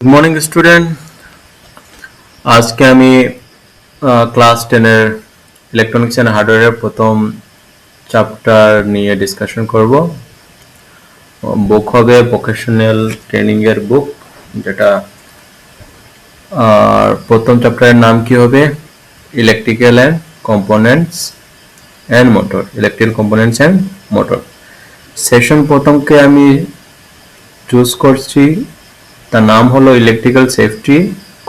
Good morning student. আজকে আমি class 10 এর ইলেকট্রনিক্স এন্ড হার্ডওয়্যারের প্রথম চ্যাপ্টার নিয়ে ডিসকাশন করব। বুক হবে ভোকেশনাল ট্রেনিং এর বুক, যেটা প্রথম চ্যাপ্টারের নাম কি হবে? Electrical and components and motor. Electrical components and motor session প্রথমকে আমি চুজ করছি, তার নাম হলো ইলেকট্রিক্যাল সেফটি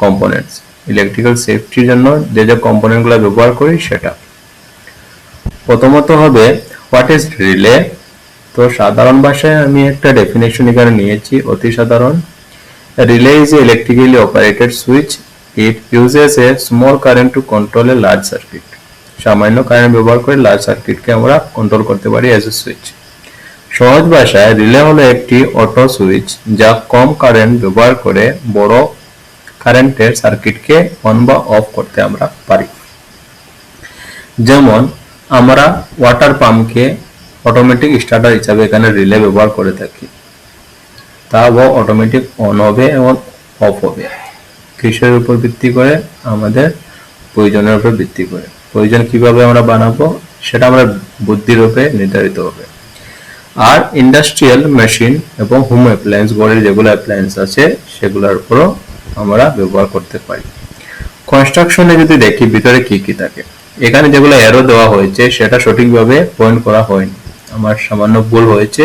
কম্পোনেন্টস। ইলেকট্রিক্যাল সেফটির জন্য যে যে কম্পোনেন্টগুলো ব্যবহার করি সেটা। প্রথমত হবে হোয়াট ইজ রিলে। তো সাধারণ ভাষায় আমি একটা ডেফিনেশন এখানে নিয়েছি, অতি সাধারণ। Relay is a electrically operated switch. It uses a small current to control a large circuit. সামান্য কারেন্ট ব্যবহার করে লার্জ সার্কিটকে আমরা কন্ট্রোল করতে পারি অ্যাজ এ সুইচ। সহজ ভাষায় রিলে হলো একটি অটো সুইচ যা কম কারেন্ট ব্যবহার করে বড় কারেন্টের সার্কিটকে অন বা অফ করতে আমরা পারি। যেমন আমরা ওয়াটার পাম্পকে অটোমেটিক স্টার্টার হিসাবে এখানে রিলে ব্যবহার করে থাকি, তা ও অটোমেটিক অন হবে এবং অফ হবে। কিসের উপর ভিত্তি করে? আমাদের প্রয়োজনের উপর ভিত্তি করে। প্রয়োজন কিভাবে আমরা বানাবো সেটা আমরা বুদ্ধির উপরে নির্ধারিত হবে। আর ইন্ডাস্ট্রিয়াল মেশিন এবং হোম অ্যাপ্লায়েন্স, ঘরের যেগুলো অ্যাপ্লায়েন্স আছে সেগুলোর উপরও আমরা ব্যবহার করতে পারি। কনস্ট্রাকশনে যদি দেখি ভিতরে কি কি থাকে, এখানে যেগুলো অ্যারো দেওয়া হয়েছে সেটা সঠিকভাবে পয়েন্ট করা হয়নি, আমার সামান্য ভুল হয়েছে,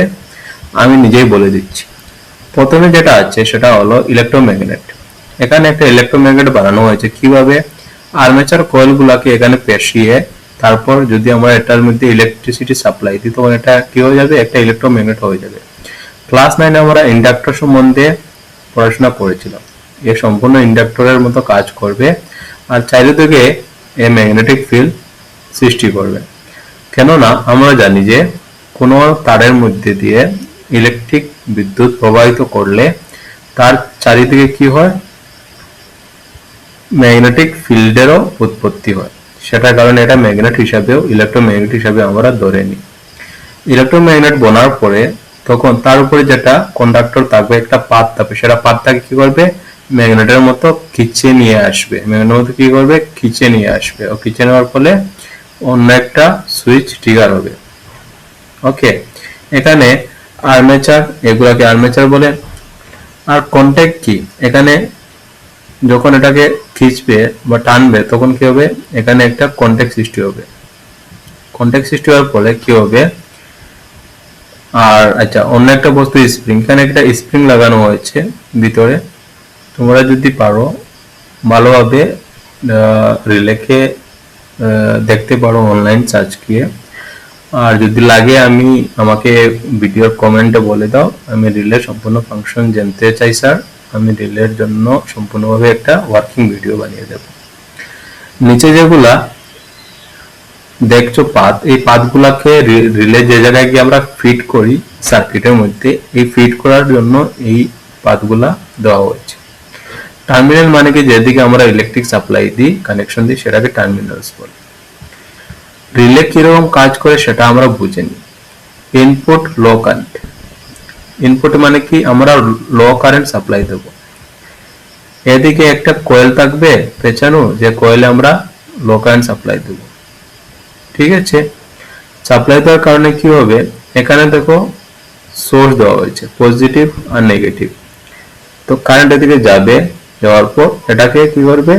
আমি নিজেই বলে দিচ্ছি। প্রথমে যেটা আছে সেটা হলো ইলেকট্রোম্যাগনেট। এখানে একটা ইলেকট্রোম্যাগনেট বানানো হয়েছে কিভাবে? আর্মেচার কয়েলগুলোকে এখানে পেঁচিয়ে তারপর যদি আমরা এটার মধ্যে ইলেকট্রিসিটি সাপ্লাই দিই তখন এটা কি হয়ে যাবে? একটা ইলেকট্রোম্যাগনেট হয়ে যাবে। ক্লাস 9 আমরা ইন্ডাক্টর সম্বন্ধে পড়াশোনা করেছিলাম। এ সম্পূর্ণ ইন্ডাক্টরের মতো কাজ করবে আর চারিদিকে এ ম্যাগনেটিক ফিল্ড সৃষ্টি করবে। কেননা আমরা জানি যে কোনো তারের মধ্যে দিয়ে ইলেকট্রিক বিদ্যুৎ প্রবাহিত করলে তার চারিদিকে কি হয়? ম্যাগনেটিক ফিল্ডেরও উৎপত্তি হয়। সেটার কারণে এটা ম্যাগনেট হিসাবেও ইলেকট্রোম্যাগনেট হিসাবে আমরা ধরে নিই। ইলেকট্রোম্যাগনেট বোনার পরে তখন তার উপরে যেটা কন্ডাক্টর থাকবে, একটা পাত থাকবে, সেটা পাতটাকে কি করবে? ম্যাগনেটের মতো খিচে নিয়ে আসবে। ম্যাগনেটের মতো কি করবে? খিচে নিয়ে আসবে। ও খিচে নেওয়ার ফলে অন্য একটা সুইচ ট্রিগার হবে। ওকে, এখানে আর্মেচার, এগুলাকে আর্মেচার বলে। আর কন্ট্যাক্ট কি? এখানে যখন এটাকে খিচবে বা টানবে তখন কি হবে? এখানে একটা কন্ট্যাক্ট সৃষ্টি হবে। কন্ট্যাক্ট সৃষ্টি হওয়ার ফলে কি হবে? আর আচ্ছা, অন্য একটা বস্তু স্প্রিং। এখানে একটা স্প্রিং লাগানো হয়েছে ভিতরে। তোমরা যদি পারো ভালোভাবে রিলেকে দেখতে পারো অনলাইন সার্চ দিয়ে। আর যদি লাগে আমাকে ভিডিওর কমেন্টে বলে দাও। আমি রিলের সম্পূর্ণ ফাংশন জানতে চাই স্যার, আমি রিলের জন্য সম্পূর্ণভাবে একটা ওয়ার্কিং ভিডিও বানিয়ে দেব। নিচে যেগুলা দেখছো পাত, এই পাতগুলাকে রিলে যে জায়গায় গিয়ে আমরা ফিট করি সার্কিটের মধ্যে, এই ফিট করার জন্য এই পাতগুলা দেওয়া হয়েছে। টার্মিনাল মানে কি? যেদিকে আমরা ইলেকট্রিক সাপ্লাই দিই, কানেকশন দিই, সেটাকে টার্মিনালস বলে। রিলে কিরকম কাজ করে সেটা আমরা বুঝে নিই। ইনপুট লো কারেন্ট। ইনপুট মানে কি? আমরা লো কারেন্ট সাপ্লাই দেব। এদিকে একটা কয়েল থাকবে পেছানো, যে কয়েলে আমরা লো কারেন্ট সাপ্লাই দেব। ঠিক আছে, সাপ্লাই দেওয়ার কারণে কি হবে? এখানে দেখো সোর্স দেওয়া হয়েছে, পজিটিভ আর নেগেটিভ। তো কারেন্ট এদিকে যাবে, যাওয়ার পর এটাকে কি করবে?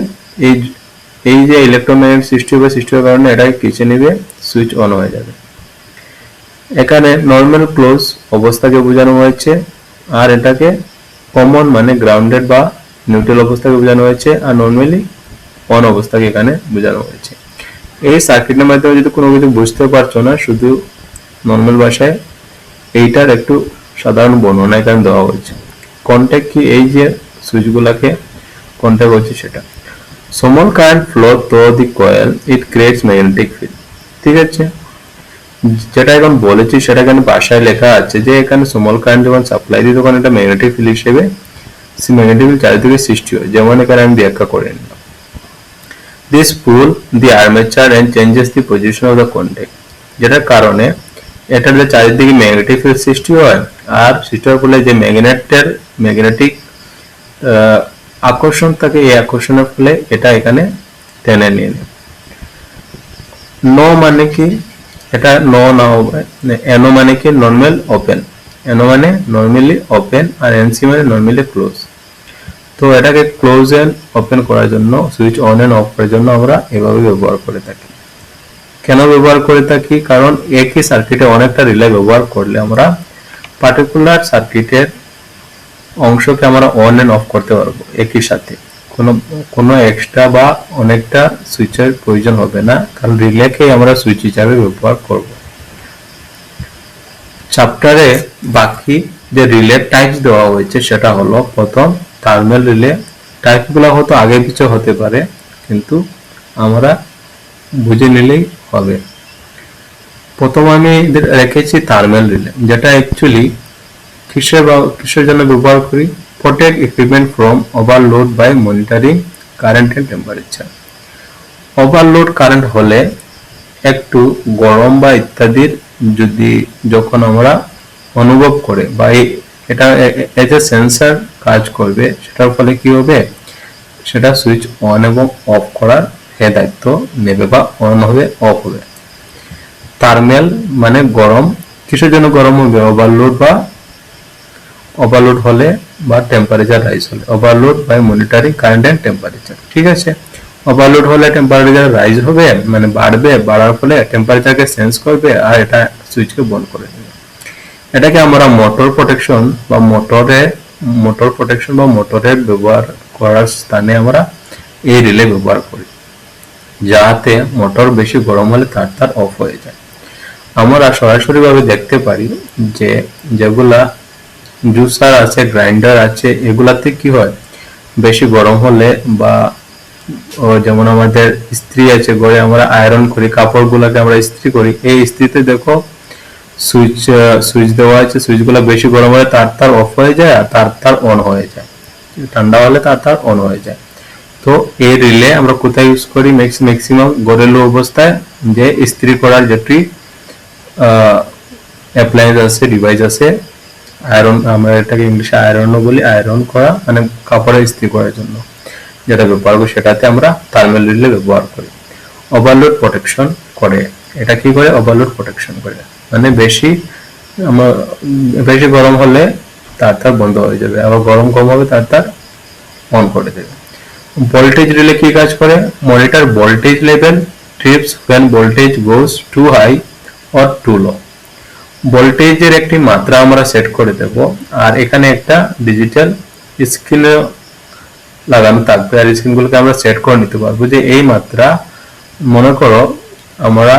এই যে ইলেকট্রোম্যাগনেট সৃষ্টি হবে, সৃষ্টির কারণে এটাকে খিচে নেবে, সুইচ অন হয়ে যাবে। এখানে নর্মাল ক্লোজ অবস্থাকে বোঝানো হয়েছে, আর এটাকে কমন মানে গ্রাউন্ডেড বা নিউট্রাল অবস্থাকে বোঝানো হয়েছে, আর নর্মালি অন অবস্থাকে এখানে বোঝানো হয়েছে। এই সার্কিটের মাধ্যমে যদি কোনো কিছু বুঝতে পারছো না, শুধু নর্মাল ভাষায় এইটার একটু সাধারণ বর্ণনা এখানে দেওয়া হয়েছে। কন্ট্যাক্ট কি? এই যে সুইচগুলোকে কন্ট্যাক্ট হচ্ছে সেটা। Small current flow through the coil, it creates magnetic field. ঠিক আছে, যেটা এখন বলেছি সেটা এখানে ভাষায় লেখা আছে যে এখানে স্মল কারেন্ট যখন সাপ্লাই দিই তখন এটা ম্যাগনেটিক ফিল্ড হিসেবে ম্যাগনেটিক ফিল্ড চারিদিকে সৃষ্টি হয়। যেমন এখানে আমি ব্যাখ্যা করে নিলাম। This pull the armature and changes the position of the contact, যেটার কারণে এটার যে চারিদিকে ম্যাগনেটিক ফিল্ড সৃষ্টি হয়, আর সৃষ্টি হওয়ার ফলে যে ম্যাগনেটিক আকর্ষণ থাকে, এই আকর্ষণের ফলে এটা এখানে টেনে নিয়ে নেয়। নো মানে কি, এটা নো না হবে, এনও মানে কি নর্মাল ওপেন, এনও মানে নর্মালি ওপেন আর এনসি মানে নর্মালি ক্লোজ। তো এটাকে ক্লোজ এন্ড ওপেন করার জন্য, সুইচ অন এন্ড অফ করার জন্য আমরা এভাবে ব্যবহার করে থাকি। কেন ব্যবহার করে থাকি? কারণ একই সার্কিটে অনেকটা রিলে ব্যবহার করলে আমরা পার্টিকুলার সার্কিটের অংশকে আমরা অন এন্ড অফ করতে পারবো একই সাথে, কোনো এক্সট্রা বা অনেকটা সুইচের প্রয়োজন হবে না, কারণ রিলেকে আমরা সুইচ হিসাবে ব্যবহার করব। চ্যাপ্টারে বাকি যে রিলে টাইপস দেওয়া হয়েছে সেটা হলো, প্রথম থার্মাল রিলে। টাইপগুলো হয়তো আগে পিছে হতে পারে, কিন্তু আমরা বুঝে নিলেই হবে। প্রথম আমি রেখেছি থার্মাল রিলে, যেটা অ্যাকচুয়ালি কিসের জন্য ব্যবহার করি? Protect equipment from overload by monitoring current and temperature. Overload current হলে একটু গরম বা ইত্যাদির যখন আমরা অনুভব করে বা এটা এজ এ সেন্সর কাজ করবে, সেটার ফলে কি হবে? সেটা সুইচ অন এবং অফ করার দায়িত্ব নেবে, বা অন হবে অফ হবে। থার্মাল মানে গরম, কিসের জন্য গরম হবে? ওভারলোড হলে বা টেম্পারেচার রাইজ হলে, overload by monitoring current and temperature. ঠিক আছে, ওভারলোড হলে টেম্পারেচার রাইজ হবে, মানে বাড়বে, বাড়ার ফলে টেম্পারেচারকে সেন্স করবে আর এটা সুইচকে বন্ধ করে দেবে। এটাকে আমরা মোটর প্রোটেকশন বা মোটরের ব্যবহার করার স্থানে আমরা এই রিলে ব্যবহার করি, যাতে মোটর বেশি গরম হলে তার অফ হয়ে যায়। আমরা সরাসরি ভাবে দেখতে পারি যে যেগুলা জুসার আছে, গ্রাইন্ডার আছে, এগুলাতে কি হয়? বেশি গরম হলে বা যেমন আমাদের ইস্ত্রি আছে, ঘরে আমরা আয়রন করি, কাপড়গুলোকে আমরা ইস্ত্রি করি, এই ইস্ত্রিতে দেখো সুইচ দেওয়া আছে, সুইচগুলো বেশি গরম হলে তার অফ হয়ে যায় আর তার অন হয়ে যায়, ঠান্ডা হলে তার অন হয়ে যায়। তো এই রিলে আমরা কোথায় ইউজ করি? ম্যাক্সিমাম ঘরেলু অবস্থায় যে ইস্ত্রি করার যেটি অ্যাপ্লায়েন্স আছে, ডিভাইস আছে, আয়রন, আমরা এটাকে ইংলিশে আয়রনও বলি, আয়রন করা মানে কাপড়ে ইস্ত্রি করার জন্য যেটা ব্যবহার করি, সেটাতে আমরা থার্মাল রিলে ব্যবহার করি। ওভারলোড প্রোটেকশন করে, এটা কি করে? ওভারলোড প্রোটেকশন করে, মানে বেশি গরম হলে তার বন্ধ হয়ে যাবে, আবার গরম কম হবে তার অন করে দেবে। ভোল্টেজ রিলে কি কাজ করে? Monitor voltage level, TRIPS when voltage goes too high or too low। ভোল্টেজের একটি মাত্রা আমরা সেট করে দেব, আর এখানে একটা ডিজিটাল স্ক্রিনে লাগানো থাকবে, আর স্ক্রিনগুলোকে আমরা সেট করে নিতে পারবো যে এই মাত্রা, মনে করো আমরা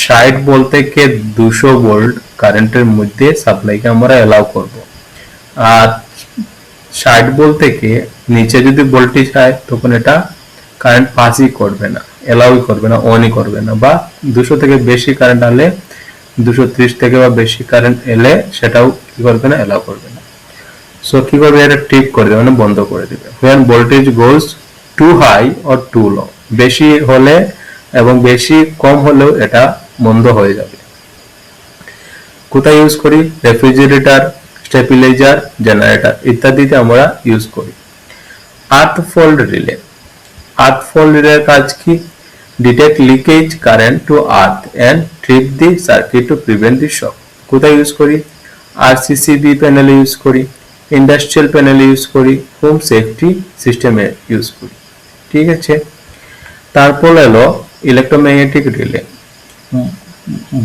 60 ভোল্ট থেকে 200 ভোল্ট কারেন্টের মধ্যে সাপ্লাইকে আমরা এলাও করব, আর 60 ভোল্ট থেকে নিচে যদি ভোল্টেজ হয় তখন এটা কারেন্ট পাসই করবে না, এলাওই করবে না, অনই করবে না, বা 200 থেকে বেশি কারেন্ট আনলে, 230 থেকে বা বেশি কারেন্ট এলে সেটাও কি করবে না, এলাও করবে না। সো কি করবে? এটা ট্রিপ করে দেবে, মানে বন্ধ করে দেবে। when voltage goes too high or too low, বেশি হলে এবং বেশি কম হলেও এটা বন্ধ হয়ে যাবে। কোথায় ইউজ করি? রেফ্রিজারেটর, স্টেবিলাইজার, জেনারেটর ইত্যাদিতে আমরা ইউজ করি। Earth fault relay, earth fault রিলের কাজ কি? Detect leakage current to earth and trip the circuit to prevent the shock. কোথায় ইউজ করি? আরসিসিবি প্যানেলে ইউজ করি, ইন্ডাস্ট্রিয়াল প্যানেলে ইউজ করি, হোম সেফটি সিস্টেমে ইউজ করি। ঠিক আছে, তারপর এলো ইলেকট্রোম্যাগনেটিক রিলে।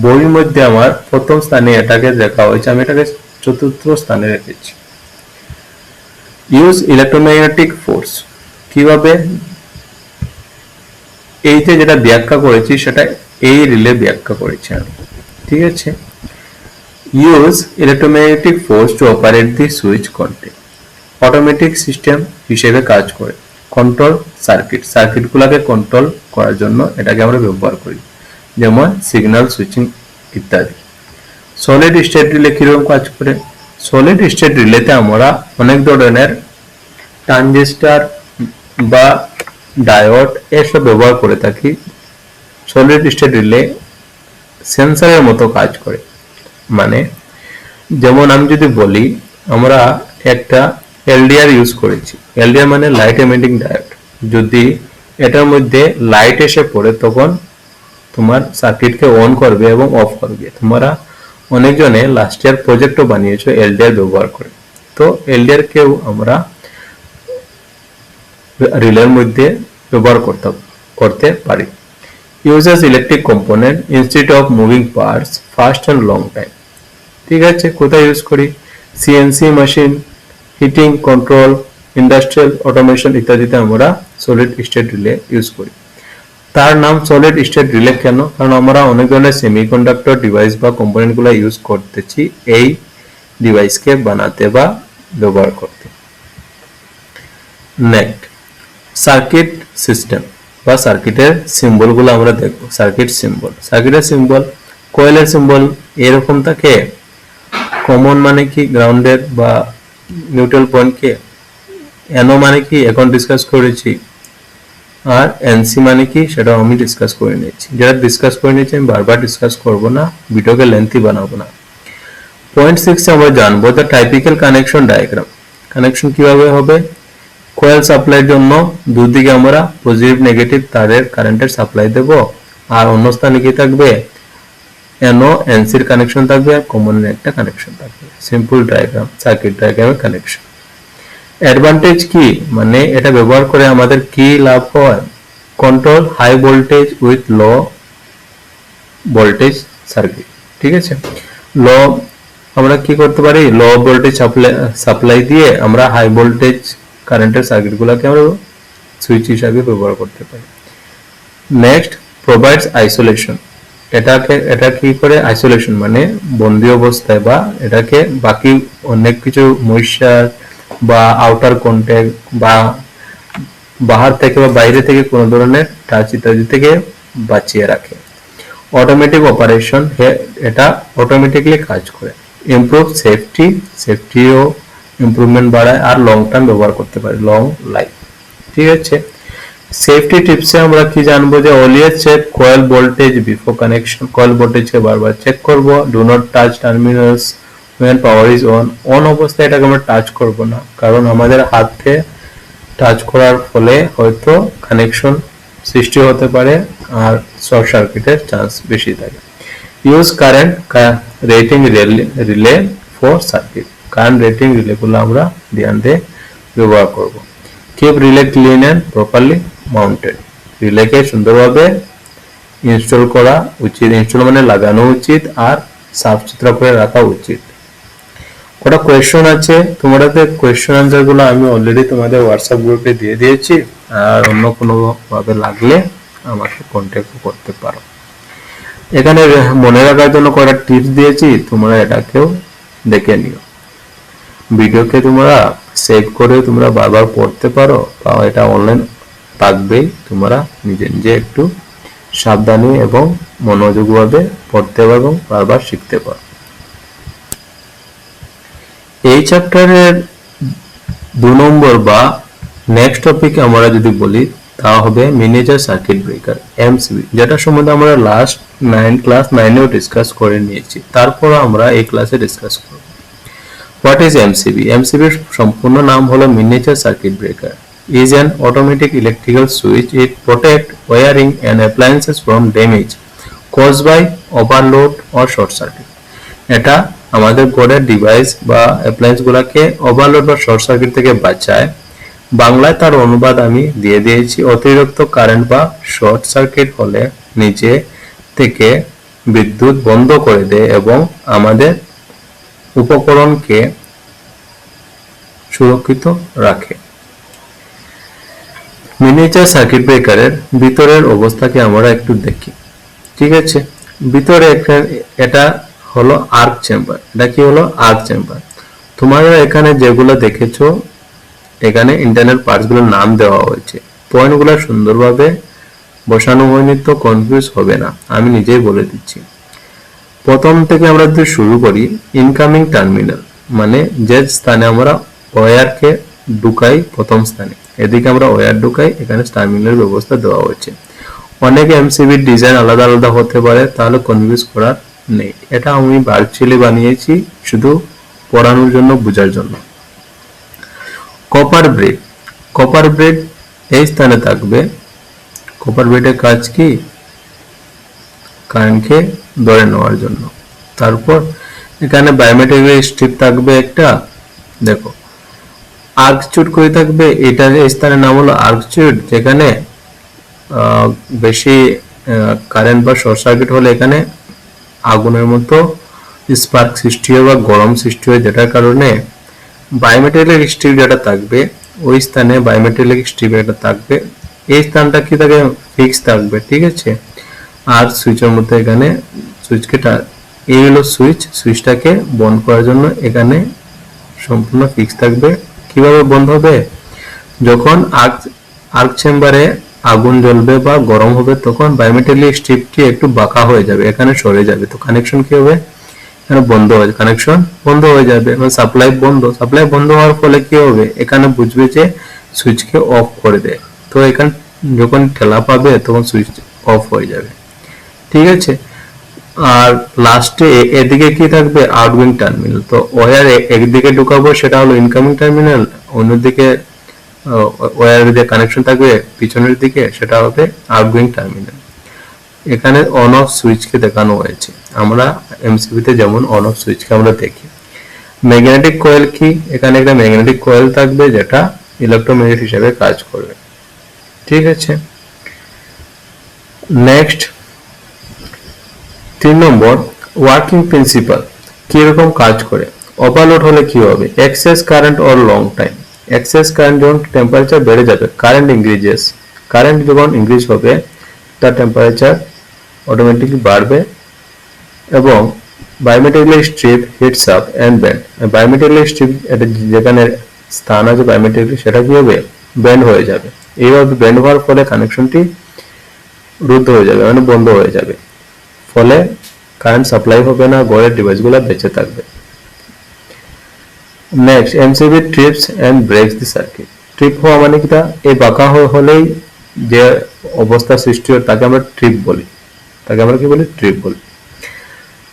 বইয়ের মধ্যে আমার প্রথম স্থানে এটাকে দেখা হয়েছে, আমি এটাকে চতুর্থ স্থানে রেখেছি। ইউজ ইলেকট্রোম্যাগনেটিক ফোর্স, কিভাবে? এই যে যেটা ব্যাখ্যা করেছি সেটা এই রিলে ব্যাখ্যা করেছি আমি। ঠিক আছে, use electromagnetic force to operate the switch control, automatic system হিসেবে কাজ করে, কন্ট্রোল সার্কিটগুলোকে কন্ট্রোল করার জন্য এটাকে আমরা ব্যবহার করি, যেমন সিগন্যাল সুইচিং ইত্যাদি। সলিড স্টেট রিলে কিরকম কাজ করে? সলিড স্টেট রিলেতে আমরা অনেক ধরনের ট্রানজিস্টর বা ডায়োড এসব ব্যবহার করে থাকি। সলিড স্টেট রিলে সেন্সরের মতো কাজ করে, মানে যেমন আমি যদি বলি আমরা একটা এলডিআর ইউজ করেছি। এলডিআর মানে লাইট এমিটিং ডায়োড। যদি এটার মধ্যে লাইট এসে পড়ে তখন তোমার সার্কিটকে অন করবে এবং অফ করবে। তোমরা অনেকজনে লাস্ট ইয়ার প্রজেক্টও বানিয়েছো এলডিআর ব্যবহার করে। তো এলডিআর কেও আমরা রিলের মধ্যে ব্যবহার করতে পারি। Uses electric component instead of moving parts fast and long time. ঠিক আছে, কোথায় ইউজ করি? CNC machine, heating control, industrial automation ইত্যাদিতে আমরা সলিড স্টেট রিলে ইউজ করি। তার নাম সলিড স্টেট রিলে কেন? কারণ আমরা অনেক ধরনের সেমিকন্ডাক্টর ডিভাইস বা কম্পোনেন্ট গুলো ইউজ করতেছি এই ডিভাইসকে বানাতে বা ব্যবহার করতে। নেক্সট, সার্কিট সিস্টেম বা সার্কিটের সিম্বল গুলো আমরা দেখবো। সার্কিটের সিম্বল কয়েলের সিম্বল এরকম থাকে। কমন মানে কি গ্রাউন্ডের বা নিউট্রাল পয়েন্ট কে, এনও মানে কি এখন ডিসকাস করেছি, আর এনসি মানে কি সেটা আমি ডিসকাস করে নিয়েছি। যেটা ডিসকাস করে নিয়েছি আমি বারবার ডিসকাস করব না, ভিডিওকে লেন্থি বানাবো না। পয়েন্ট 6 আমরা জানবো the typical connection diagram. Connection কিভাবে হবে? কোয়েল সাপ্লাইয়ের জন্য দুদিকে আমরা পজিটিভ নেগেটিভ তারের কারেন্টের সাপ্লাই দেব, আর অন্য স্থানে কি থাকবে? এনও এনসির কানেকশন থাকবে, আর কমনের একটা কানেকশন থাকবে। সিম্পল ডায়াগ্রাম, সার্কিট ডায়াগ্রামের কানেকশন। অ্যাডভান্টেজ কি? মানে এটা ব্যবহার করে আমাদের কি লাভ হয়? Control high voltage with low voltage circuit. ঠিক আছে, আমরা কি করতে পারি? লো ভোল্টেজ সাপ্লাই দিয়ে আমরা হাই ভোল্টেজ কারেন্টের সার্কিট গুলাকে আমরা সুইচ হিসাবে ব্যবহার করতে পারি। Next, provides isolation. এটা কি করে? আইসোলেশন মানে বন্দি অবস্থায় বা এটাকে বাকি অনেক কিছু ময়েশ্চার বা আউটার কন্ট্যাক্ট বা বাহার থেকে বা বাইরে থেকে কোনো ধরনের টাচ ইত্যাদি থেকে বাঁচিয়ে রাখে। অটোমেটিক অপারেশন, এটা অটোমেটিকলি কাজ করে। ইমপ্রুভ সেফটিও ইমপ্রুভমেন্ট বাড়ায়, আর লং টার্ম ব্যবহার করতে পারে, লং লাইফ। ঠিক আছে, সেফটি টিপসে আমরা কি জানবো? যে always check coil voltage before connection. Coil ভোল্টেজকে বারবার চেক করব। Do not touch terminals when power is on অবস্থায় এটাকে আমরা টাচ করব না, কারণ আমাদের হাতে টাচ করার ফলে হয়তো কানেকশন সৃষ্টি হতে পারে আর শর্ট সার্কিটের চান্স বেশি থাকে। Use current rating relay for circuit. Current rating রিলেগুলো আমরা ধ্যান দিয়ে ব্যবহার করব। Keep relay clean and properly mounted. রিলেকে সুন্দরভাবে ইনস্টল করা উচিত। ইনস্টল মানে লাগানো উচিত, আর সাফ সুতরা করে রাখা উচিত। কটা কোয়েশ্চন আছে, তোমাদের কোয়েশ্চন আনসার গুলো আমি অলরেডি তোমাদের হোয়াটসঅ্যাপ গ্রুপে দিয়ে দিয়েছি, আর অন্য কোনো ভাবে লাগলে আমাকে কন্ট্যাক্ট করতে পারো। এখানে মনে রাখার জন্য কটা টিপস দিয়েছি, তোমরা এটাকেও দেখে নিও। ভিডিওকে তোমরা সেভ করে তোমরা বারবার পড়তে পারো, বা এটা অনলাইন থাকবেই, তোমরা নিজে নিজে একটু সাবধানী এবং মনোযোগভাবে পড়তে পারো এবং বারবার শিখতে পারো। এই চ্যাপ্টারের 2 নম্বর বা নেক্সট টপিক আমরা যদি বলি তা হবে মিনিয়েচার সার্কিট ব্রেকার, এমসিবি, যেটা সম্বন্ধে আমরা ক্লাস 9এও ডিসকাস করে নিয়েছি। তারপর আমরা এই ক্লাসে ডিসকাস করব। What is MCB? এমসিবির সম্পূর্ণ নাম হলো miniature circuit breaker. is an automatic electrical switch. It protects wiring and appliances from damage caused by overload or short circuit. এটা আমাদের ঘরের ডিভাইস বা অ্যাপ্লায়েন্স গুলাকে ওভারলোড বা শর্ট সার্কিট থেকে বাঁচায়। বাংলায় তার অনুবাদ আমি দিয়ে দিয়েছি। অতিরিক্ত কারেন্ট বা শর্ট সার্কিট হলে নিচে থেকে বিদ্যুৎ বন্ধ করে দেয় এবং আমাদের উপকরণকে সুরক্ষিত রাখে। মিনিয়েচার সার্কিট ব্রেকারের ভিতরের অবস্থাকে আমরা একটু দেখি। ঠিক আছে, ভিতরে এটা হলো আর্ক চেম্বার। এটা কি হলো? Arc chamber. তোমরা এখানে যেগুলো দেখেছো এখানে ইন্টারনাল পার্টস গুলোর নাম দেওয়া হয়েছে। পয়েন্টগুলো সুন্দরভাবে বসানো হয়নি তো কনফিউজ হবে না, আমি নিজেই বলে দিচ্ছি। প্রথম থেকে আমরা যদি শুরু করি, ইনকামিং টার্মিনাল মানে যে স্থানে আমরা ওয়্যারকে ঢুকাই, প্রথম স্থানে এদিকে আমরা ওয়্যার ঢুকাই, এখানে টার্মিনাল ব্যবস্থা দেওয়া হয়েছে। অনেকে এমসিবির ডিজাইন আলাদা আলাদা হতে পারে, তাহলে কনফিউজ করার নেই। এটা আমি ভার্চুয়ালি বানিয়েছি শুধু পড়ানোর জন্য, বোঝার জন্য। কপার ব্রেড, কপার ব্রেড এই স্থানে থাকবে। কপার ব্রেডের কাজ কি? কারেন্টকে ধরে নেওয়ার জন্য। তারপর এখানে বায়োমেট্রিক স্ট্রিপ থাকবে একটা, দেখো আর্কচুট করে থাকবে, এটার স্থানের নাম হলো আর্কচুট, যেখানে বেশি কারেন্ট বা শর্ট সার্কিট হলে এখানে আগুনের মতো স্পার্ক সৃষ্টি হয় বা গরম সৃষ্টি হয়, যেটার কারণে বায়োমেট্রিক স্ট্রিপ যেটা থাকবে ওই স্থানে বায়োমেট্রিক স্ট্রিপ এটা থাকবে, এই স্থানটা কি থাকে? ফিক্স থাকবে, ঠিক আছে। আর সুইচের মধ্যে এখানে সুইচকে এই হলো সুইচ, সুইচটাকে বন্ধ করার জন্য এখানে সম্পূর্ণ ফিক্স থাকবে। কিভাবে বন্ধ হবে? যখন আর্ক চেম্বারে আগুন জ্বলবে বা গরম হবে তখন বায়োমেট্রিক স্ট্রিপটি একটু বাঁকা হয়ে যাবে, এখানে সরে যাবে, তো কানেকশন কি হবে? এখানে বন্ধ হয়ে, কানেকশন বন্ধ হয়ে যাবে, মানে সাপ্লাই বন্ধ। সাপ্লাই বন্ধ হওয়ার ফলে কি হবে? এখানে বুঝবে যে সুইচকে অফ করে দেয়, তো এখানে যখন ঠেলা পাবে তখন সুইচ অফ হয়ে যাবে, ঠিক আছে। আর লাস্টে এদিকে কি থাকবে? Outgoing terminal. তো ওয়্যার একদিকে ঢুকাবো সেটা হলো ইনকামিং টার্মিনাল, অন্যদিকে ওয়্যারের যে কানেকশন থাকবে পিছনের দিকে সেটা হবে আউটগোয়িং টার্মিনাল। এখানে অন অফ সুইচকে দেখানো হয়েছে, আমরা এমসিবিতে যেমন অন অফ সুইচকে আমরা দেখি। ম্যাগনেটিক কয়েল কি? এখানে একটা ম্যাগনেটিক কয়েল থাকবে যেটা ইলেকট্রোম্যাগনেট হিসেবে কাজ করবে, ঠিক আছে। নেক্সট 3 নম্বর, ওয়ার্কিং প্রিন্সিপাল কিরকম কাজ করে। ওভারলোড হলে কি হবে? Excess current or long time. Excess current যখন টেম্পারেচার বেড়ে যাবে, কারেন্ট ইনক্রিজেস, কারেন্ট যখন ইনক্রিজ হবে তার টেম্পারেচার অটোমেটিকলি বাড়বে এবং biometric strip hits up and bend. Biometric strip এটা যেখানে স্থান আছে বায়োমেট্রিক, সেটা কি হবে? বেন্ড হয়ে যাবে। এইভাবে বেন্ড হওয়ার ফলে কানেকশনটি রুদ্ধ হয়ে যাবে, মানে বন্ধ হয়ে যাবে, ফলে কারেন্ট সাপ্লাই হবে না, ঘরের ডিভাইসগুলো বেঁচে থাকবে। Next, MCB trips and breaks the circuit. Trip হওয়া মানে কিটা? এই বাঁকা হলেই যে অবস্থা সৃষ্টি হয় তাকে আমরা ট্রিপ বলি, তাকে আমরা কি বলি? ট্রিপ বলি।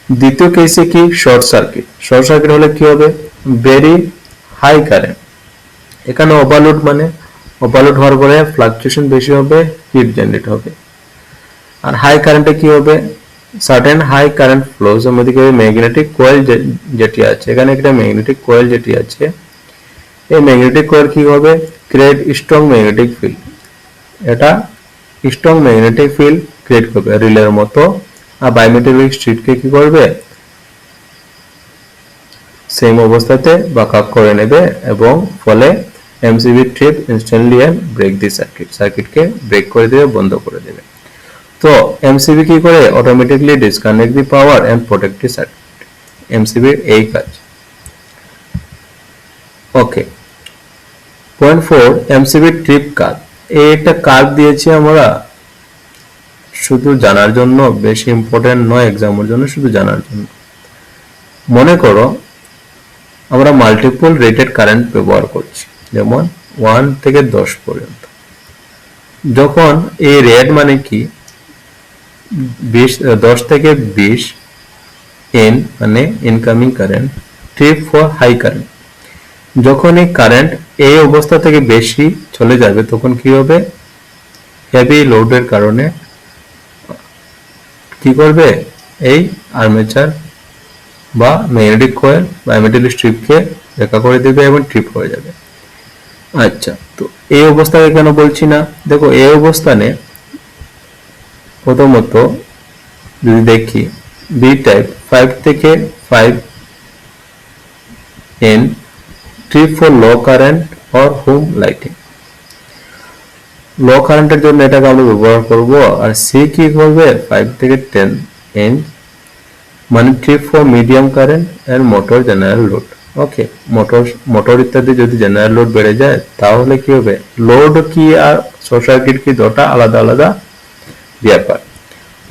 দ্বিতীয় কেসে কি? Short circuit. শর্ট সার্কিট হলে কি হবে? Very high current. এখানে ওভারলোড মানে ওভারলোড হওয়ার পরে ফ্লাকচুয়েশন বেশি হবে, হিট জেনারেট হবে। আর হাই কারেন্টে কি হবে? সার্টেন হাই কারেন্ট ফ্লোজ এর মধ্যে ম্যাগনেটিক কয়েল যেটি আছে, এখানে একটা ম্যাগনেটিক কয়েল যেটি আছে, এই ম্যাগনেটিক কয়েল কি হবে? Create strong magnetic field. এটা স্ট্রং ম্যাগনেটিক ফিল্ড ক্রিয়েট করবে রিলের মতো, আর বায়োমেট্রিক স্ট্রিপকে কি করবে? সেম অবস্থাতে বাঁকা করে নেবে এবং ফলে MCB trip instantly and break the circuit, সার্কিটকে ব্রেক করে দেবে, বন্ধ করে দেবে। তো এমসিবি কি করে? Automatically disconnect the power and protect the circuit. এমসিবির এই কাজ। Okay, point 4, MCB trip curve. এই একটা কার্ভ দিয়েছি আমরা শুধু জানার জন্য, বেশি ইম্পর্টেন্ট নয় এক্সামের জন্য, শুধু জানার জন্য। মনে করো আমরা মাল্টিপল রেটেড কারেন্ট ব্যবহার করছি, যেমন 1 থেকে 10 পর্যন্ত। যখন এই রেট মানে কি? 10 থেকে 20 এন মানে incoming current, trip for high current. যখন এই কারেন্ট এই অবস্থা থেকে বেশি চলে যাবে তখন কি হবে? হেভি লোডের কারণে কি করবে? এই আর্মেচার বা ম্যাগনেটিক কয়েল বায়োমেট্রিক স্ট্রিপকে রেখা করে দেবে এবং ট্রিপ হয়ে যাবে। আচ্ছা, তো এই অবস্থাকে কেন বলছি না? দেখো এই অবস্থানে প্রথমত যদি দেখি বি টাইপ 5 থেকে 5 N, trip for low current or home lighting. Low কারেন্টের জন্য এটাকে আমরা ব্যবহার করব। আর সি কি করবে? 5 থেকে 10 এন মানে trip for medium current and motor general load. Okay, motor ইত্যাদি যদি জেনারেল লোড বেড়ে যায় তাহলে কি হবে? লোড কি আর শর্ট সার্কিট কি দুটো আলাদা আলাদা ব্যাপার।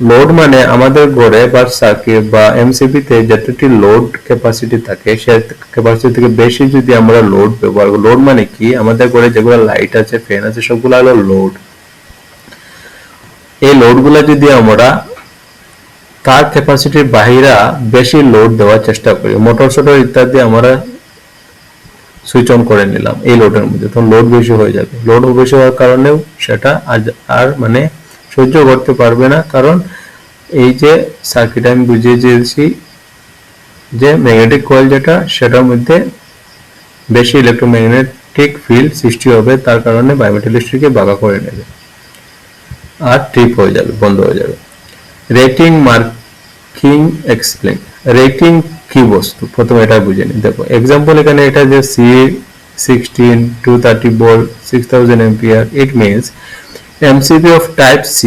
লোড মানে আমাদের ঘরে বা সার্কিট বা এমসিবি তে যতটি লোড ক্যাপাসিটি থাকে সে ক্যাপাসিটি থেকে বেশি যদি আমরা লোড ব্যবহার করি, লোড মানে কি? আমাদের ঘরে যেগুলো লাইট আছে, ফ্যান আছে, সবগুলো হলো লোড। এই লোডগুলো যদি আমরা তার ক্যাপাসিটির বাইরে বেশি লোড দেওয়ার চেষ্টা করি, মোটর সোটর ইত্যাদি আমরা সুইচ অন করে নিলাম এই লোডের মধ্যে, তখন লোড বেশি হয়ে যাবে। লোড বেশি হওয়ার কারণেও সেটা আর মানে সহ্য করতে পারবে না, কারণ এই যে সার্কিট আমি বুঝিয়ে দিয়েছি যে ম্যাগনেটিক কয়েল যেটা, সেটার মধ্যে বেশি ইলেকট্রোম্যাগনেটিক ফিল্ড সৃষ্টি হবে, তার কারণে বায়োমেটাল স্ট্রিপকে বাঁকা করে নেবে আর ট্রিপ হয়ে যাবে, বন্ধ হয়ে যাবে। Rating marking explain. রেটিং কি বস্তু প্রথমে এটা বুঝে নিই। দেখো এক্সাম্পল এখানে এটা যে C16 230 volt 6000 ampere, it means MCB of type C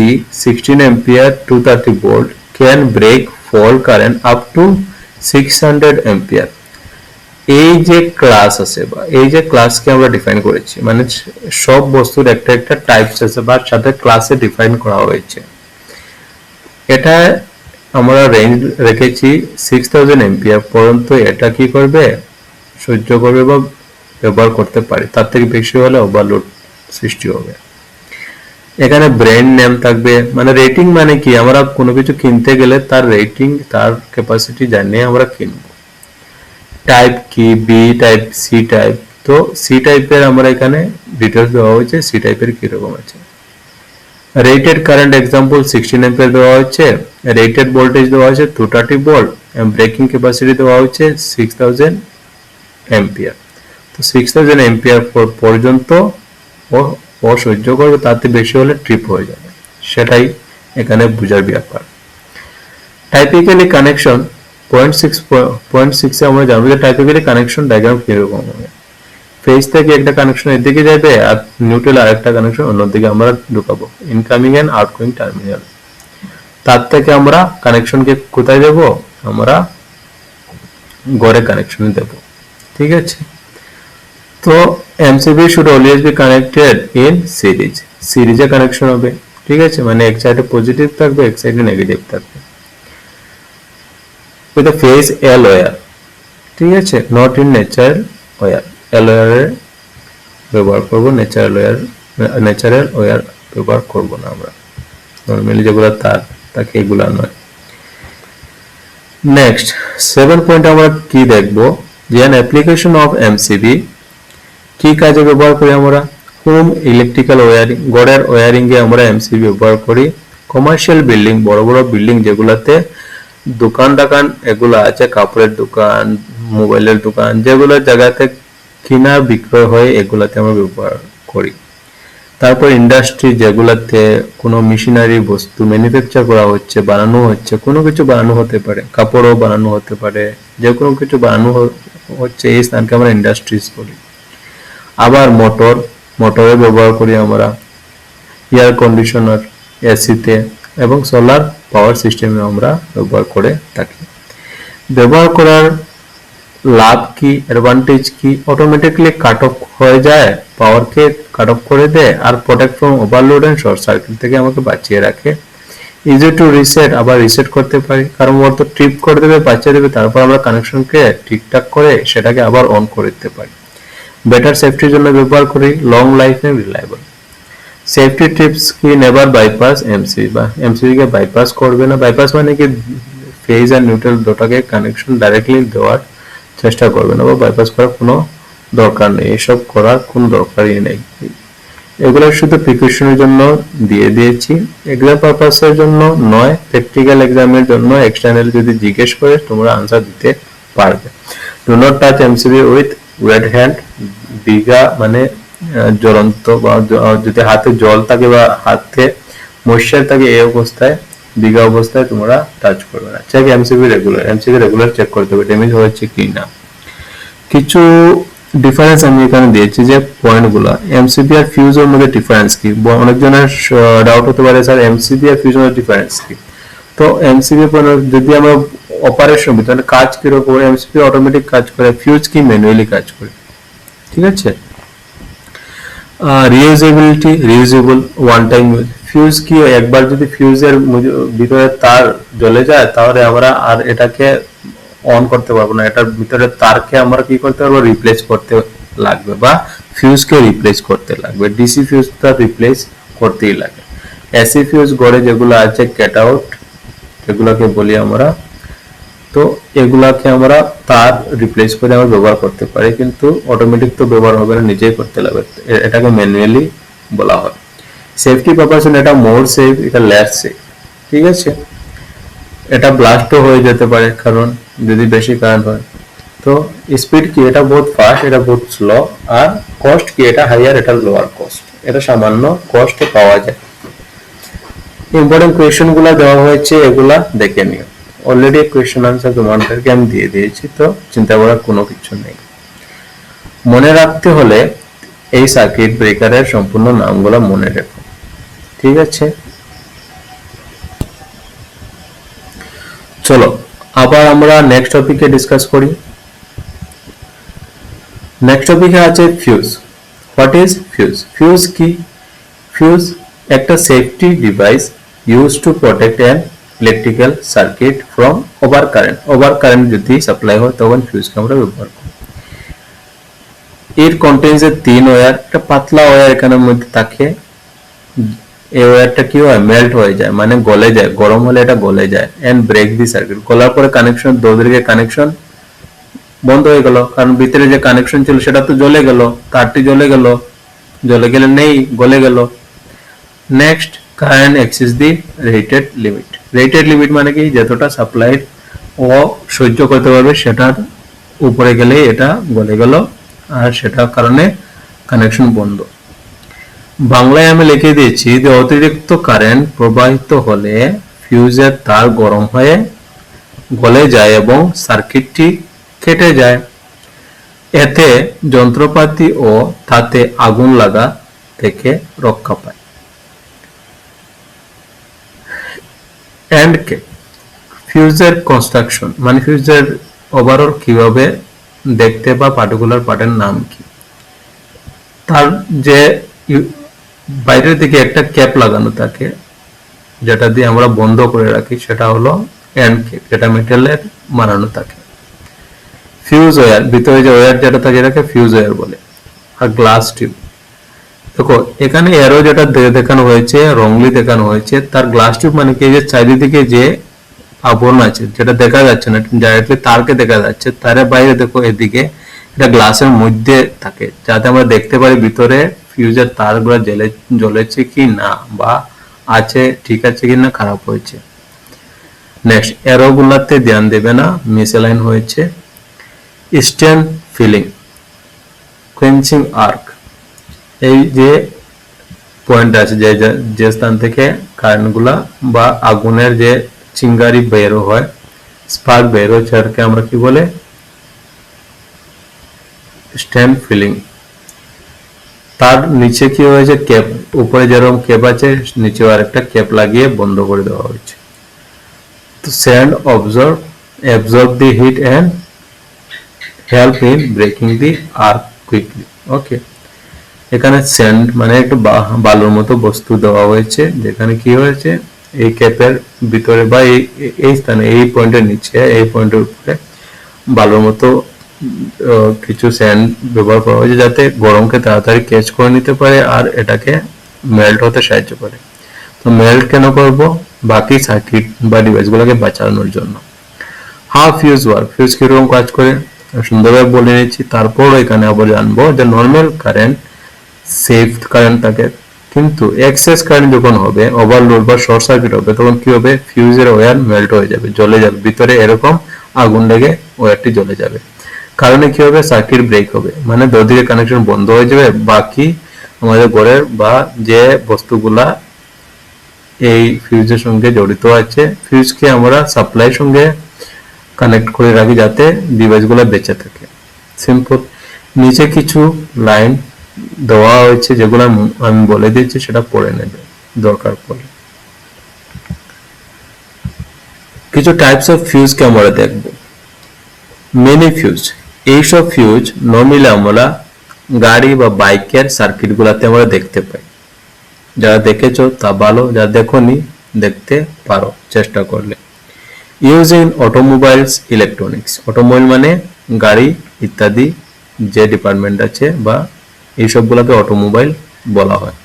16 ampere 230 volt can break fault current up to 600 ampere। এই যে ক্লাস আছে বা এই যে ক্লাসকে আমরা ডিফাইন করেছি, মানে সব বস্তুর একটা একটা টাইপস আছে বা সাথে ক্লাসে ডিফাইন করা হয়েছে। এটা আমরা রেঞ্জ রেখেছি 6000 এম্পিয়ার পর্যন্ত, এটা কি করবে, সহ্য করবে বা ব্যবহার করতে পারে, তার থেকে বেশি হলে ওভারলোড সৃষ্টি হবে। এখানে ব্র্যান্ড নেম থাকবে, মানে রেটিং মানে কি, আমরা কোনো কিছু কিনতে গেলে তার রেটিং তার ক্যাপাসিটি জানিয়ে আমরা কিনব। টাইপ কি, বি টাইপ, সি টাইপ, তো সি টাইপের আমরা এখানে ডিটেলস দেওয়া হয়েছে সি টাইপের কিরকম আছে। রেটেড কারেন্ট এক্সাম্পল 16 এম্পিয়ার দেওয়া হচ্ছে, রেটেড ভোল্টেজ দেওয়া হচ্ছে 230 ভোল্ট, ব্রেকিং ক্যাপাসিটি দেওয়া হচ্ছে 6000 এম্পিয়ার। তো 6000 এম্পিয়ার পর্যন্ত ও সহ্য করবে, তাতে বেশি হলে ট্রিপ হয়ে যাবে, সেটাই এখানে বোঝার ব্যাপার। টাইপিক্যালি কানেকশন 0.6 আমরা জানবো যে টাইপিক্যালি কানেকশন ডায়াগ্রাম কিরকম হবে। ফেজ থেকে একটা কানেকশন এদিকে যাবে আর নিউট্রাল আরেকটা কানেকশন অন্যদিকে আমরা ঢুকাবো, ইনকামিং এন্ড আউটগোয়িং টার্মিনাল। তার থেকে আমরা কানেকশনকে কোথায় দেব, আমরা গড়ে কানেকশন দেব, ঠিক আছে। তো MCB should always be connected in series, সিরিজে কানেকশন হবে, ঠিক আছে, মানে এক সাইডে পজিটিভ থাকবে এক সাইডে নেগেটিভ থাকবে, with a phase L wire, ঠিক আছে, not in natural wire. L wire ব্যবহার করব, ন্যাচারাল ওয়্যার ব্যবহার করব না আমরা, নরমালি যেগুলো তার তাকে এগুলা নয়। নেক্সট 7 পয়েন্ট আমরা কি দেখব, যে অ্যান অ্যাপ্লিকেশন অফ এমসিবি কি কাজে ব্যবহার করি আমরা। হোম ইলেকট্রিক্যাল ওয়্যারিং, গড়ের ওয়্যারিং এ আমরা এমসিবি ব্যবহার করি। কমার্শিয়াল বিল্ডিং, বড় বড় বিল্ডিং যেগুলাতে দোকান এগুলো আছে, কাপড়ের দোকান, মোবাইলের দোকান, যেগুলো জায়গাতে কিনা বিক্রয় হয় এগুলাতে আমরা ব্যবহার করি। তারপর ইন্ডাস্ট্রি, যেগুলাতে কোনো মেশিনারি বস্তু ম্যানুফ্যাকচার করা হচ্ছে, বানানো হচ্ছে, কোনো কিছু বানানো হতে পারে, কাপড়ও বানানো হতে পারে, যে কোনো কিছু বানানো হচ্ছে, এই স্থানকে আমরা ইন্ডাস্ট্রিজ বলি। আবার মোটরে ব্যবহার করি আমরা, এয়ার কন্ডিশনার, এসিতে এবং সোলার পাওয়ার সিস্টেমে আমরা ব্যবহার করে থাকি। ব্যবহার করার লাভ কি, অ্যাডভান্টেজ কি, অটোমেটিক্যালি কাট অফ হয়ে যায়, পাওয়ারকে কাট অফ করে দেয়, আর protect from overload and short circuit থেকে আমাকে বাঁচিয়ে রাখে। ইজি টু রিসেট, আবার রিসেট করতে পারি, কারণ ওর তো ট্রিপ করে দেবে, বাঁচিয়ে দেবে, তারপর আমরা কানেকশনকে ঠিকঠাক করে সেটাকে আবার অন করে দিতে পারি। বেটার সেফটির জন্য ব্যবহার করি, long life and reliable. Safety tips কি, নেভার বাইপাস এমসিবি, বা এমসিবি কে বাইপাস করবে না। বাইপাস মানে কি, ফেজ আর নিউট্রাল দুটাকে কানেকশন ডাইরেক্টলি দেওয়ার চেষ্টা করবে না, বা বাইপাস করার কোনো দরকার নেই, এসব করার কোনো দরকারই নেই। এগুলো শুধু প্রিকশনের জন্য দিয়ে দিয়েছি, এক্সাম পারপাসের জন্য নয়, প্র্যাকটিক্যাল এক্সামের জন্য এক্সটার্নাল যদি জিজ্ঞেস করে তোমরা আনসার দিতে পারবে। Do not touch MCB with wet hand, বিঘা মানে জ্বলন্ত, বা যদি হাতে জল থাকে বা হাতে ময়শ্চার থাকে, এই অবস্থায় বিঘা অবস্থায় তোমরা টাচ করবে না। চেক এমসিবি রেগুলার চেক করতে হবে ড্যামেজ হয়েছে কি না। কিছু ডিফারেন্স আমি এখানে দিয়েছি যে পয়েন্টগুলো, এমসিবি আর ফিউজের মধ্যে ডিফারেন্স কি, অনেকজনের ডাউট হতে পারে স্যার এমসিবি আর ফিউজের ডিফারেন্স কি। তো এমসিবি যদি আমরা অপারেশন ভিতরে কাজ কিরকম, এমসিবি অটোমেটিক কাজ করে, ফিউজ কি ম্যানুয়ালি কাজ করে, ঠিক আছে। Reusability, reusable, one time use. Fuse কি, একবার যদি ফিউজের ভিতরে তার জ্বলে যায় তাহলে আমরা আর এটাকে অন করতে পারবো না, এটার ভিতরে তারকে আমরা কি করতে পারবো, রিপ্লেস করতে লাগবে, বা ফিউজকে রিপ্লেস করতে লাগবে। ডিসি ফিউজটা রিপ্লেস করতেই লাগে। এসি ফিউজ গড়ে যেগুলো আছে ক্যাট আউট, যেগুলোকে বলি আমরা তো এগুলাকে আমরা তার রিপ্লেস করে আমরা ব্যবহার করতে পারি, কিন্তু অটোমেটিক তো ব্যবহার হবে না, নিজেই করতে লাগবে, এটাকে ম্যানুয়ালি বলা হয়। সেফটি পারপাস এটা মোর সেফ, এটা লেস সেফ, ঠিক আছে। এটা ব্লাস্টও হয়ে যেতে পারে কারণ যদি বেশি কারেন্ট হয়। তো স্পিড কি, এটা বহুত ফাস্ট, এটা বহুত স্লো। আর কস্ট কি, এটা হাইয়ার, এটা লোয়ার কস্ট, এটা সামান্য কস্টে পাওয়া যায়। ইম্পর্টেন্ট কোয়েশ্চেন গুলা দেওয়া হয়েছে, এগুলা দেখে নিও। অলরেডি কোয়েশ্চেন আনসার তোমাদেরকে আমি দিয়ে দিয়েছি, তো চিন্তা করার কোনো কিছু নেই। মনে রাখতে হলে এই সার্কিট ব্রেকারের সম্পূর্ণ নামগুলো মনে রেখো, ঠিক আছে। চলো আবার আমরা নেক্সট টপিকে ডিসকাস করি। নেক্সট টপিকে আছে fuse. What is fuse? Fuse কি? ফিউজ একটা safety device use to protect an electrical circuit from over current. Over current যদি সাপ্লাই হয় তখন ফিউজকে আমরা ব্যবহার করি। এর কন্টেন্স এর 3 ওয়্যার, একটা পাতলা ওয়্যার এখানের মধ্যে থাকে। এই ওয়্যারটা কি হয়, মেল্ট হয়ে যায়, মানে গলে যায়, গরম হলে এটা গলে যায়, এন্ড ব্রেক দি সার্কিট। গলার পরে কানেকশন, দুদিকে কানেকশন বন্ধ হয়ে গেল, কারণ ভিতরে যে কানেকশন ছিল সেটা তো জ্বলে গেল, তারটি জ্বলে গেল, জ্বলে গেলে নেই, গলে গেল। নেক্সট, কারেন্ট এক্সিস দি রেটেড লিমিট। রেটেড লিমিট মানে কি, যতটা সাপ্লাই ও সহ্য করতে পারবে সেটার উপরে গেলেই এটা গলে গেল, আর সেটার কারণে কানেকশন বন্ধ। বাংলায় আমি লিখে দিয়েছি যে অতিরিক্ত কারেন্ট প্রবাহিত হলে ফিউজের তার গরম হয়ে গলে যায় এবং সার্কিটটি কেটে যায়। এতে যন্ত্রপাতি ও তাতে আগুন লাগা থেকে রক্ষা পায়। এন্ড কে ফিউজের কনস্ট্রাকশন, মানে ফিউজের ওভারঅল কিভাবে দেখতে বা পার্টিকুলার পার্টের নাম কি। তার যে বাইরের দিকে একটা ক্যাপ লাগানো থাকে যেটা দিয়ে আমরা বন্ধ করে রাখি, সেটা হলো এন্ড ক্যাপ, যেটা মেটালের বানানো থাকে। ফিউজ ওয়্যার, ভিতরে যে ওয়্যার যেটা থাকে এটাকে ফিউজ ওয়্যার বলে। আর গ্লাস টিউব, দেখো এখানে এরো যেটা দেখানো হয়েছে, রংলি দেখানো হয়েছে, তার গ্লাস টিউব মানে কি, যে চারিদিকে যে আবরণ আছে যেটা দেখা যাচ্ছে না, ডাইরেক্টলি তারকে দেখা যাচ্ছে, তার বাইরে দেখো এদিকে এটা গ্লাসের মধ্যে থাকে, যাতে আমরা দেখতে পারি ভিতরে ফিউজের তারগুলো জ্বলেছে কি না, বা আছে ঠিক আছে কি না, খারাপ হয়েছে। নেক্সট, এরো গুলাতে ধ্যান দেবে না, মিসঅ্যালাইন হয়েছে। স্ট্যান্ড ফিলিং, কোয়েঞ্চিং আর্ক, এই যে পয়েন্ট আছে যে স্থান থেকে কারেন্ট গুলা বা আগুনের যে চিঙ্গারি বের হয়, স্পার্ক বের হয়, সেটাকে আমরা কি বলে, স্ট্যান্ড ফিলিং। তার নিচে কি হয়েছে, ক্যাপ, উপরে যেরকম ক্যাপ আছে নিচে আরেকটা ক্যাপ লাগিয়ে বন্ধ করে দেওয়া হয়েছে। তো sand absorb the heat and help in breaking the arc quickly. ওকে, এখানে স্যান্ড মানে একটা বালুর মতো বস্তু দেওয়া হয়েছে, যেখানে কি হয়েছে, এই ক্যাপের ভিতরে বা এই স্থানে, এই পয়েন্টের নিচে, এই পয়েন্টের উপরে বালুর মতো কিছু স্যান্ড ব্যবহার করা হয়েছে, যাতে গরমকে তাড়াতাড়ি ক্যাচ করে নিতে পারে আর এটাকে মেল্ট হতে সাহায্য করে। তো মেল্ট কেন করব, বাকি সার্কিট বা ডিভাইসগুলোকে বাঁচানোর জন্য। হাউ ফিউজ ওয়ার্ক, ফিউজ কিরকম কাজ করে সুন্দরভাবে বলে নিচ্ছি, তারপর এখানে আবার জানবো যে নর্মাল কারেন্ট সেফ কারেন্ট থাকে, কিন্তু এক্সেস কারেন্ট যখন হবে, ওভারলোড বা শর্ট সার্কিট হবে, তখন কি হবে, ফিউজের ওয়্যার মেল্ট হয়ে যাবে, জ্বলে যাবে, ভিতরে এরকম আগুন লেগে ওয়্যারটি জ্বলে যাবে। কারণে কি হবে, সার্কিট ব্রেক হবে, মানে দুদিকে কানেকশন বন্ধ হয়ে যাবে। বাকি আমাদের ঘরের বা যে বস্তুগুলা এই ফিউজের সঙ্গে জড়িত আছে, ফিউজকে আমরা সাপ্লাই সঙ্গে কানেক্ট করে রাখি যাতে ডিভাইসগুলো বেঁচে থাকে। সিম্পল। নিচে কিছু লাইন দেওয়া হয়েছে যেগুলো আমি বলে দিচ্ছি, সেটা পড়ে নেবে দরকার পড়ে। কিছু টাইপস অফ ফিউজকে আমরা দেখব। মিনি ফিউজ, এইসব ফিউজ নর্মালি আমরা গাড়ি বা বাইকের সার্কিট গুলাতে আমরা দেখতে পাই। যারা দেখেছো তা ভালো, যারা দেখোনি দেখতে পারো চেষ্টা করলে। Use in automobiles electronics, automobile মানে গাড়ি ইত্যাদি যে ডিপার্টমেন্ট আছে বা এইসবগুলোকে অটোমোবাইল বলা হয়।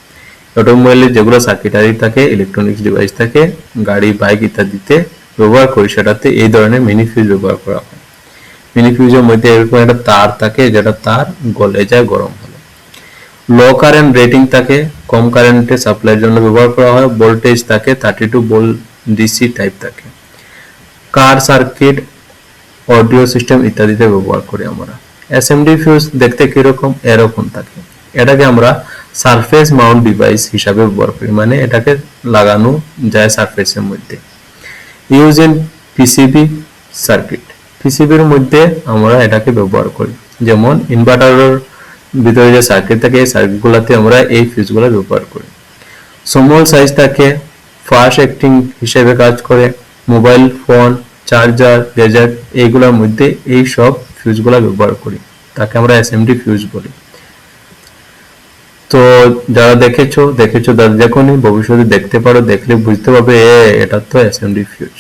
অটোমোবাইলে যেগুলো সার্কিটারি থাকে, ইলেকট্রনিক্স ডিভাইস থাকে, গাড়ি বাইক ইত্যাদিতে ব্যবহার করি সেটাতে এই ধরনের মিনি ফিউজ ব্যবহার করা হয়। মিনি ফিউজের মধ্যে এরকম একটা তার থাকে যেটা তার গলে যায় গরম হলে। লো কারেন্ট রেটিং থাকে, কম কারেন্টে সাপ্লাইয়ের জন্য ব্যবহার করা হয়। ভোল্টেজ থাকে 32 ভোল্ট, ডিসি টাইপ থাকে। কার সার্কিট, অডিও সিস্টেম ইত্যাদিতে ব্যবহার করি আমরা। এসএমডি ফিউজ দেখতে কিরকম, এরকম থাকে। এটাকে আমরা সারফেস মাউন্ট ডিভাইস হিসাবে ব্যবহার করি, মানে এটাকে লাগানো যায় সারফেসের মধ্যে। ইউজ ইন পিসিবি সার্কিট, পিসিবির মধ্যে আমরা এটাকে ব্যবহার করি। যেমন ইনভার্টারের ভিতরে যে সার্কিট থাকে এই সার্কিটগুলোতে আমরা এই ফিউজগুলো ব্যবহার করি। স্মল সাইজ থাকে, ফাস্ট অ্যাক্টিং হিসেবে কাজ করে। মোবাইল ফোন, চার্জার, গ্যাজেট এইগুলোর মধ্যে এই সব ফিউজগুলো ব্যবহার করি, তাকে আমরা এসএমডি ফিউজ বলি। তো যারা দেখেছো তারা যখনই ভবিষ্যতে দেখতে পারো, দেখলে বুঝতে পারবে এটা তো এসএমডি ফিউজ।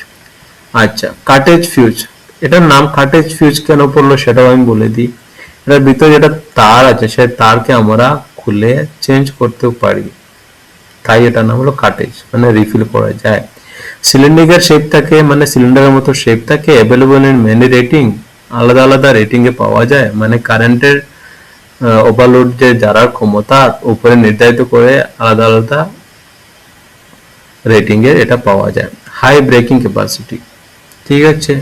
আচ্ছা, কাটেজ ফিউজ, এটার নাম কাটেজ ফিউজ কেন পড়লো সেটাও আমি বলে দিই। এটার ভিতরে যেটা তার আছে সেই তারকে আমরা খুলে চেঞ্জ করতেও পারি, তাই এটার নাম হলো কাটেজ, মানে রিফিল করা যায়। সিলিন্ডারের শেপ থাকে, মানে সিলিন্ডারের মতো শেপ থাকে। অ্যাভেলেবল ইন মেনি রেটিং, আলাদা আলাদা রেটিং এ পাওয়া যায়, মানে কারেন্টের ওভারলোড যে যারা ক্ষমতা উপরে নির্ধারিত করে আলাদা আলাদা রেটিং এর এটা পাওয়া যায়। হাই ব্রেকিং ক্যাপাসিটি, ঠিক আছে।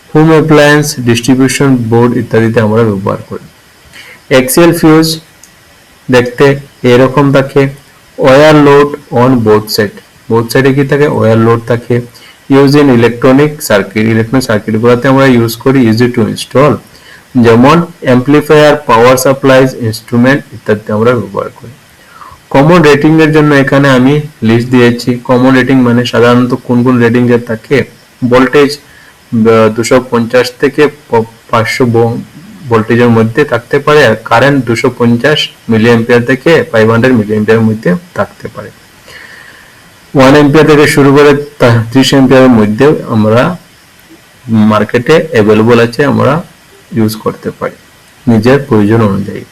হোম অ্যাপ্লায়েন্স, ডিস্ট্রিবিউশন বোর্ড ইত্যাদিতে আমরা ব্যবহার করি। এক্সিয়াল ফিউজ দেখতে এরকম থাকে। ওয়্যার লোড অন বোথ সাইডে কি থাকে, ওয়্যার লোড থাকে। ইউজ ইন ইলেকট্রনিক সার্কিটগুলোতে আমরা ইউজ করি। ইজি টু ইনস্টল, যেমন অ্যাম্পলিফায়ার, পাওয়ার সাপ্লাইজ, ইনস্ট্রুমেন্ট ইত্যাদি আমরা ব্যবহার করি। কমন রেটিং এর জন্য এখানে আমি লিস্ট দিয়েছি। কমন রেটিং মানে সাধারণত কোন কোন রেটিং এর থাকে। ভোল্টেজ 250 থেকে 500 ভোল্টেজের মধ্যে থাকতে পারে, আর কারেন্ট 250 মিলি অ্যাম্পিয়ার থেকে 500 মিলি অ্যাম্পিয়ারের মধ্যে থাকতে পারে। 1 অ্যাম্পিয়ার থেকে শুরু করে 30 অ্যাম্পিয়ারের মধ্যে আমরা মার্কেটে অ্যাভেলেবল আছে, আমরা ইউজ করতে পারি নিজের প্রয়োজন অনুযায়ী।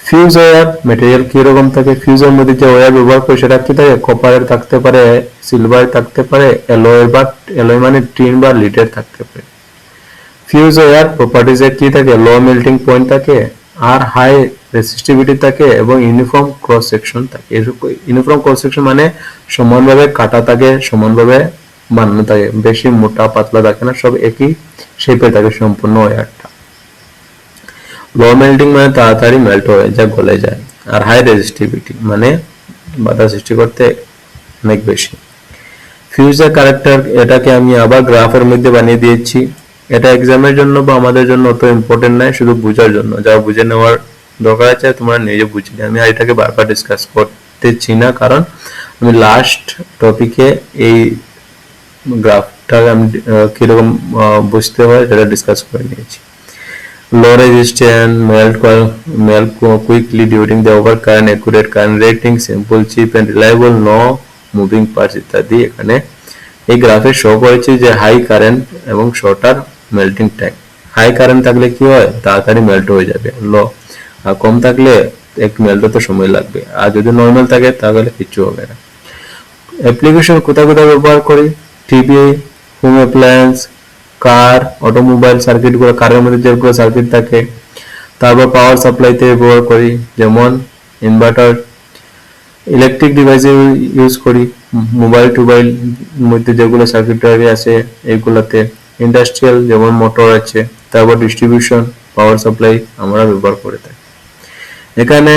ফিউজ ওয়্যার ম্যাটেরিয়াল কিরকম থাকে, ফিউজের মধ্যে যে ওয়্যার ব্যবহার করি সেটা কি থাকে, কপারের থাকতে পারে, সিলভার থাকতে পারে, অ্যালয় মানে টিন বা লিডের থাকতে পারে। ফিউজ ওয়্যার প্রপার্টিজ এর কি থাকে, লো মেল্টিং পয়েন্ট থাকে, আর হাই রেসিস্টিভিটি থাকে, এবং ইউনিফর্ম ক্রস সেকশন থাকে। ইউনিফর্ম ক্রস সেকশন মানে সমানভাবে কাটা থাকে, সমানভাবে বানানো থাকে, বেশি মোটা পাতলা থাকে না, সব একই শেপে থাকে সম্পূর্ণ ওয়্যারটা। লো মেল্টিং মানে তাড়াতাড়ি মেল্ট হয়ে যায়, গলে যায়। আর হাই রেজিস্টিভিটি মানে বাধা সৃষ্টি করতে অনেক বেশি। ফিউজের ক্যারেক্টার, এটাকে আমি আবার গ্রাফের মধ্যে বানিয়ে দিয়েছি। এটা এক্সামের জন্য বা আমাদের জন্য অত ইম্পর্টেন্ট নয়, শুধু বোঝার জন্য। যা বুঝে নেওয়ার দরকার আছে তোমরা নিজে বুঝে নিও। আমি এটাকে বারবার ডিসকাস করতেছি না, কারণ আমি লাস্ট টপিকে এই গ্রাফটা আমি কিরকম বুঝতে হয় সেটা ডিসকাস করে নিয়েছি। Low resistance, melt quickly during the overcurrent, accurate current rating, simple, cheap and reliable, no moving parts ইত্যাদি এখানে এই গ্রাফে শো করেছে যে হাই কারেন্ট এবং shorter melting time. High current থাকলে কি হয়, তাড়াতাড়ি মেল্ট হয়ে যাবে। লো আর কম থাকলে একটু মেল্ট হতে সময় লাগবে, আর যদি নর্মাল থাকে তাহলে কিছু হবে না। অ্যাপ্লিকেশন কোথায় কোথায় ব্যবহার করি, টিভি, হোম অ্যাপ্লায়েন্স, কার, অটোমোবাইল সার্কিটগুলো, কারের মধ্যে যেগুলো সার্কিট থাকে। তারপর পাওয়ার সাপ্লাইতে ব্যবহার করি, যেমন ইনভার্টার। ইলেকট্রিক ডিভাইসে ইউজ করি, মোবাইল টোবাইল মধ্যে যেগুলো সার্কিটারি আছে এগুলোতে। ইন্ডাস্ট্রিয়াল যেমন মোটর আছে। তারপর ডিস্ট্রিবিউশন, পাওয়ার সাপ্লাই আমরা ব্যবহার করে থাকি। এখানে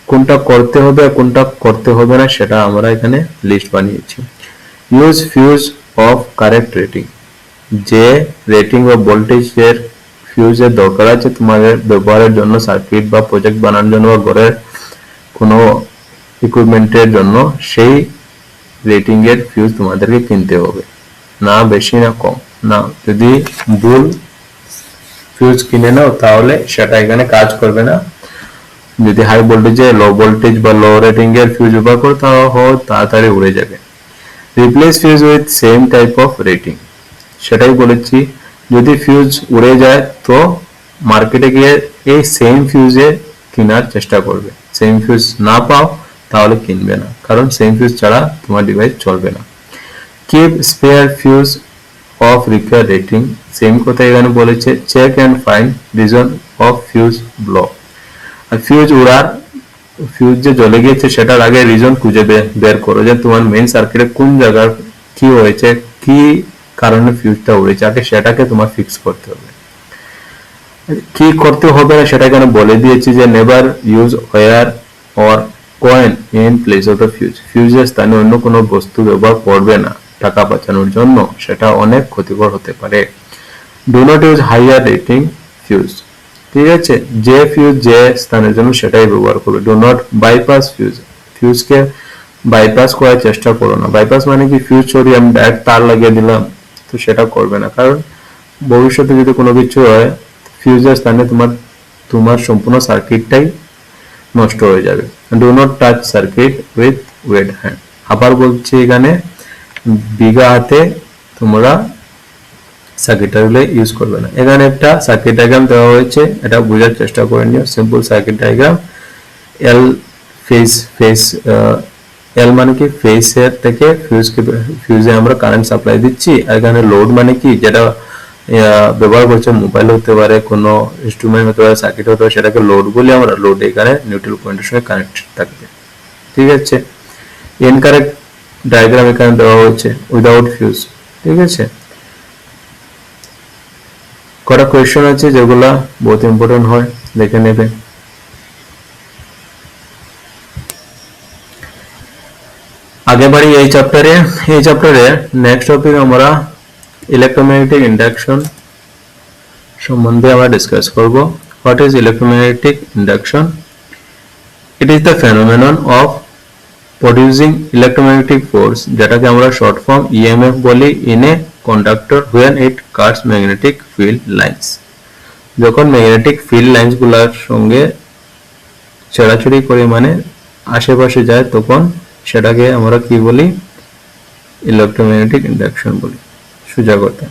কোনটা করতে হবে আর কোনটা করতে হবে না সেটা আমরা এখানে লিস্ট বানিয়েছি। Use fuse of correct rating, যে রেটিং বা ভোল্টেজের ফিউজের দরকার আছে তোমাদের ব্যবহারের জন্য, সার্কিট বা প্রজেক্ট বানানোর জন্য বা ঘরের কোনো ইকুইপমেন্টের জন্য, সেই রেটিং এর ফিউজ তোমাদেরকে কিনতে হবে, না বেশি না কম না। যদি ভুল ফিউজ কিনে নাও তাহলে সেটা এখানে কাজ করবে না। যদি হাই ভোল্টেজে লো ভোল্টেজ বা লো রেটিং এর ফিউজ ব্যবহার করো তাহলে তাড়াতাড়ি উড়ে যাবে। Replace fuse with same type of rating, সেটাই বলেছি। যদি ফিউজ উড়ে যায় তো মার্কেটে গিয়ে এই সেম ফিউজে কেনার চেষ্টা করবে। সেম ফিউজ না পাও তাহলে কিনবে না, কারণ সেম ফিউজ ছাড়া তোমার ডিভাইস চলবে না। Keep spare fuse of require rating, same কথা এখানে বলেছে। Check and find reason of fuse block, আর ফিউজ উড়ার, ফিউজ যে জ্বলে গিয়েছে সেটার আগে রিজন খুঁজে বের করো, যে তোমার মেইন সার্কিটে কোন জায়গার কি হয়েছে, কি কারণে ফিউজটা উড়েছে, আগে সেটাকে তোমার ফিক্স করতে হবে। কি করতে হবে সেটা এখানে বলে দিয়েছি, যে never use wire or coin in place of the fuse, ফিউজের স্থানে অন্য কোনো বস্তু ব্যবহার করবে না টাকা বাঁচানোর জন্য, সেটা অনেক ক্ষতিকর হতে পারে। Do not use higher rating fuse, ঠিক আছে, যে ফিউজ যে স্থানের জন্য সেটাই ব্যবহার করবে। ডু নট বাইপাস ফিউজ, ফিউজকে বাইপাস করার চেষ্টা করো না। বাইপাস মানে কি, ফিউজ সরিয়ে আমি ডাইরেক্ট তার লাগিয়ে দিলাম, তো সেটা করবে না, কারণ ভবিষ্যতে যদি কোনো কিছু হয় ফিউজের স্থানে তোমার সম্পূর্ণ সার্কিটটাই নষ্ট হয়ে যাবে। Do not touch circuit with wet hand, আবার বলছি এখানে বিঘা হাতে তোমরা সার্কিটগুলো ইউজ করবে না। এখানে একটা সার্কিট ডায়াগ্রাম দেওয়া হয়েছে, এটা বোঝার চেষ্টা করে নিও। সিম্পল সার্কিট ডায়াগ্রাম, এল ফেস এল মানে কি, ফেসের থেকে ফিউজে আমরা কারেন্ট সাপ্লাই দিচ্ছি, আর এখানে লোড মানে কি, যেটা ব্যবহার করছে, মোবাইল হতে পারে, কোনো ইনস্ট্রুমেন্ট হতে পারে, সার্কিট হতে পারে, সেটাকে লোড বলি আমরা। লোড এখানে নিউট্রাল পয়েন্টের সঙ্গে কানেক্ট থাকবে, ঠিক আছে। ইনকারেক্ট ডায়াগ্রাম এখানে দেওয়া হচ্ছে, উইদাউট ফিউজ, ঠিক আছে। কটা কোয়েশ্চন আছে যেগুলা বহুত ইম্পর্টেন্ট হয়, দেখে নেবে। আগে বাড়ি এই চ্যাপ্টারে নেক্সট টপিক আমরা ইলেকট্রোম্যাগনেটিক ইন্ডাকশন সম্বন্ধে আমরা ডিসকাস করব। What is electromagnetic induction? It is the phenomenon of producing electromagnetic force, যেটাকে আমরা শর্ট ফর্ম ইএমএফ বলি, in a conductor when it cuts magnetic field lines, যখন ম্যাগনেটিক ফিল্ড লাইন্স গুলার সঙ্গে ছেড়াছড়ি করে, মানে আশেপাশে যায়, তখন সেটাকে আমরা কি বলি, ইলেকট্রোম্যাগনেটিক ইন্ডাকশন বলি, সোজা কথা।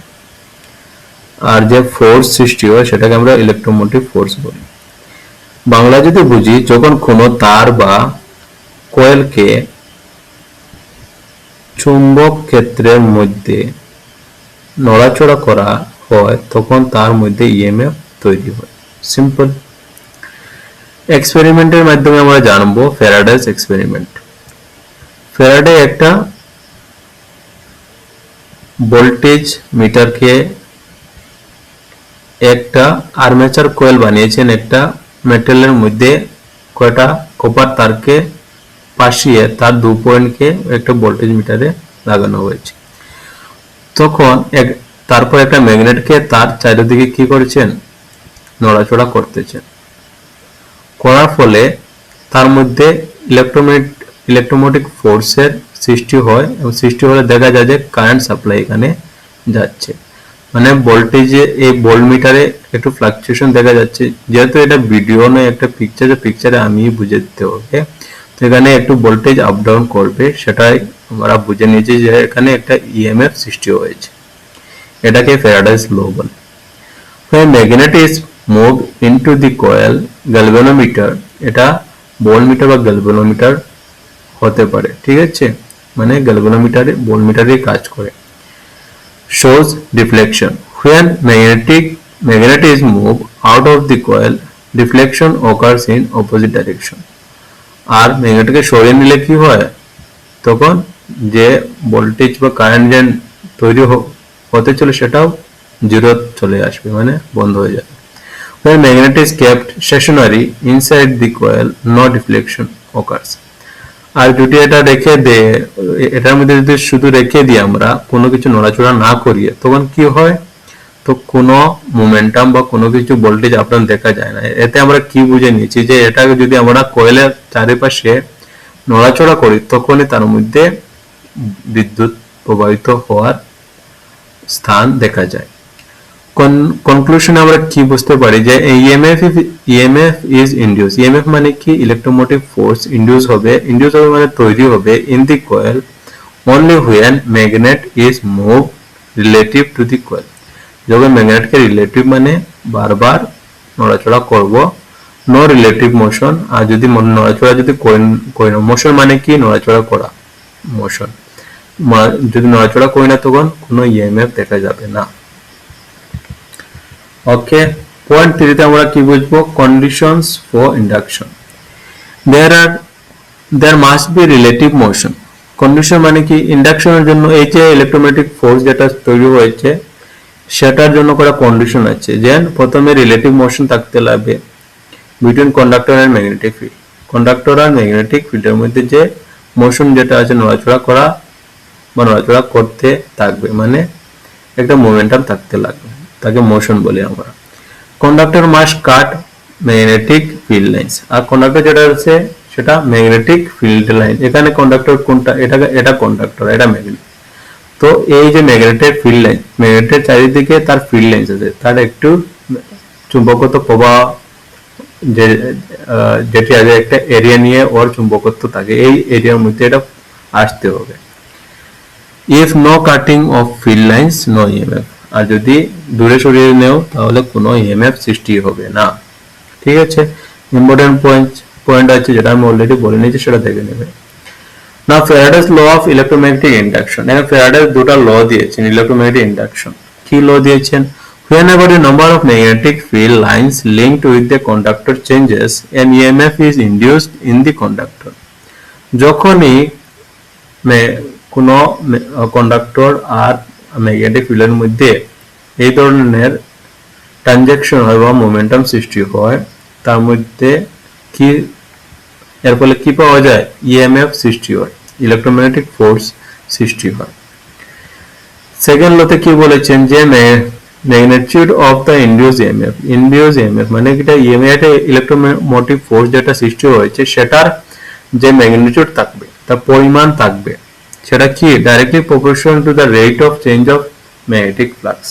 আর যে ফোর্স সৃষ্টি হয় সেটাকে আমরা ইলেকট্রোমোটিভ ফোর্স বলি। বাংলা যদি বুঝি, যখন কোনো তার বা কয়েলকে চুম্বক ক্ষেত্রের মধ্যে নড়াচড়া করা হয়, তখন তার মধ্যে ইএমএফ তৈরি হয়। সিম্পল। এক্সপেরিমেন্টের মাধ্যমে আমরা জানবো ফ্যারাডেস এক্সপেরিমেন্ট। ফ্যারাডে একটা ভোল্টেজ মিটারকে একটা আর্মেচার কয়েল বানিয়েছেন, একটা মেটালের মধ্যে কয়টা কপার তারকে পাশিয়ে তার 2 পয়েন্টকে একটা ভোল্টেজ মিটারে লাগানো হয়েছে। তখন তারপর একটা ম্যাগনেটকে তার চারিদিকে কি করেছেন, নড়াচড়া করতেছেন। করার ফলে তার মধ্যে ইলেকট্রোমোটিক ফোর্সের সৃষ্টি হয়, এবং সৃষ্টি হলে দেখা যায় যে কারেন্ট সাপ্লাই এখানে যাচ্ছে, মানে ভোল্টেজে এই ভোল্টমিটারে একটু ফ্লাকচুয়েশন দেখা যাচ্ছে। যেহেতু এটা ভিডিও নয়, একটা পিকচারে আমি বুঝে দিতে হবে, তো এখানে একটু ভোল্টেজ আপ ডাউন করবে, সেটাই আমরা বুঝে নিয়েছি যে এখানে একটা ইএমএফ সৃষ্টি হয়েছে। এটাকে ফ্যারাডেস ল বলে। When magnet is moved into the coil, galvanometer, এটা ভোল্টমিটার বা গ্যালভানোমিটার হতে পারে, ঠিক আছে, মানে ভোল্টমিটারে কাজ করে। shows deflection. When magnet is moved out of the coil, deflection occurs in opposite direction. আর ম্যাগনেটকে সরিয়ে নিলে কি হয়, তখন যে ভোল্টেজ বা কারেন্ট যে তৈরি হতে চলে সেটাও জিরো চলে আসবে, মানে বন্ধ হয়ে যাবে। When magnet is kept stationary inside the coil, no deflection occurs. আর যদি এটা রেখে দেয়, এটার মধ্যে যদি শুধু রেখে দিই আমরা, কোনো কিছু নড়াচড়া না করিয়ে, তখন কি হয়, তো কোনো মোমেন্টাম বা কোনো কিছু ভোল্টেজ আপনার দেখা যায় না। এতে আমরা কি বুঝে নিয়েছি, যে এটাকে যদি আমরা কয়েলের চারিপাশে নড়াচড়া করি, তখনই তার মধ্যে বিদ্যুৎ প্রবাহিত হওয়ার স্থান দেখা যায়। কনক্লুশনে আমরা কি বুঝতে পারি, যে ইএমএফ ইজ ইন্ডিউস। ইএমএফ মানে কি, ইলেকট্রোমোটিভ ফোর্স ইন্ডিউস হবে মানে তৈরি হবে in the coil only when magnet is move relative to the coil. যখন ম্যাগনেটকে রিলেটিভ মানে বারবার নড়াচড়া করব, নো রিলেটিভ মোশন। আর যদি নড়াচড়া যদি মোশন মানে কি, নড়াচড়া করা, মোশন। যদি নড়াচড়া করি না তখন কোনো ইএমএফ দেখা যাবে না। ওকে, পয়েন্ট 3 তে আমরা কি বুঝবো? Conditions for induction. there must be relative motion. Condition মানে কি? ইন্ডাকশনের জন্য এই যে ইলেকট্রোম্যাগনেটিক ফোর্স যেটা তৈরি হয়েছে সেটার জন্য করা কন্ডিশন আছে, যে প্রথমে রিলেটিভ মোশন থাকতে লাগবে between conductor and magnetic field. Conductor আর ম্যাগনেটিক ফিল্ডের মধ্যে যে মোশন যেটা আছে, নড়াচড়া করা বা নড়াচড়া করতে থাকবে, মানে একটা মোমেন্টাম থাকতে লাগবে, তাকে মোশন বলি আমরা। কন্ডাক্টর মাস্ট কাট ম্যাগনেটিক ফিল্ড লাইন্স। আর কন্ডাক্টর যেটা আছে সেটা ম্যাগনেটিক ফিল্ড লাইন। এখানে কন্ডাক্টর কোনটা? এটা কন্ডাক্টর, এটা ম্যাগনেট। তো এই যে ম্যাগনেটের ফিল্ড লাইন, ম্যাগনেটের চারিদিকে তার ফিল্ড লাইন আছে, তার একটু চুম্বকত্ব প্রবাহ যেটি আগে একটা এরিয়া নিয়ে ওর চুম্বকত্ব থাকে, এই এরিয়ার মধ্যে এটা আসতে হবে। If no cutting of field lines no EMF. আর যদি দূরে সরিয়ে নেও তাহলে কোনো ইএমএফ সৃষ্টি হবে না। ঠিক আছে, ইম্পর্টেন্ট পয়েন্ট আছে যেটা আমি অলরেডি বলে নিয়েছি, সেটা দেখে নেবে। Now Faraday's law of electromagnetic induction. এখানে ফ্যারাডে দুটো ল দিয়েছেন ইলেকট্রোম্যাগনেটিক ইন্ডাকশন। কি ল দিয়েছেন? Whenever the number of magnetic field lines linked with the conductor changes, an EMF is induced in the conductor. যখনই কোনো কন্ডাক্টর আর ম্যাগনেটিক ফিল্ডের মধ্যে এই ধরনের ট্রানজ্যাকশন হয় বা মোমেন্টাম সৃষ্টি হয়, তার মধ্যে কি এর ফলে কি পাওয়া যায়? ইএমএফ সৃষ্টি হয়, ইলেকট্রোম্যাগনেটিক ফোর্স সৃষ্টি হয়। সেকেন্ড লতে কি বলেছেন? যে magnitude of the induce EMF মানে এটা ইএমএফ ইলেকট্রোমোটিভ ফোর্স যেটা সৃষ্টি হয়েছে সেটার যে ম্যাগনিটিউড থাকবে, তার পরিমাণ থাকবে, সেটা কি directly proportional to the rate of change of magnetic flux.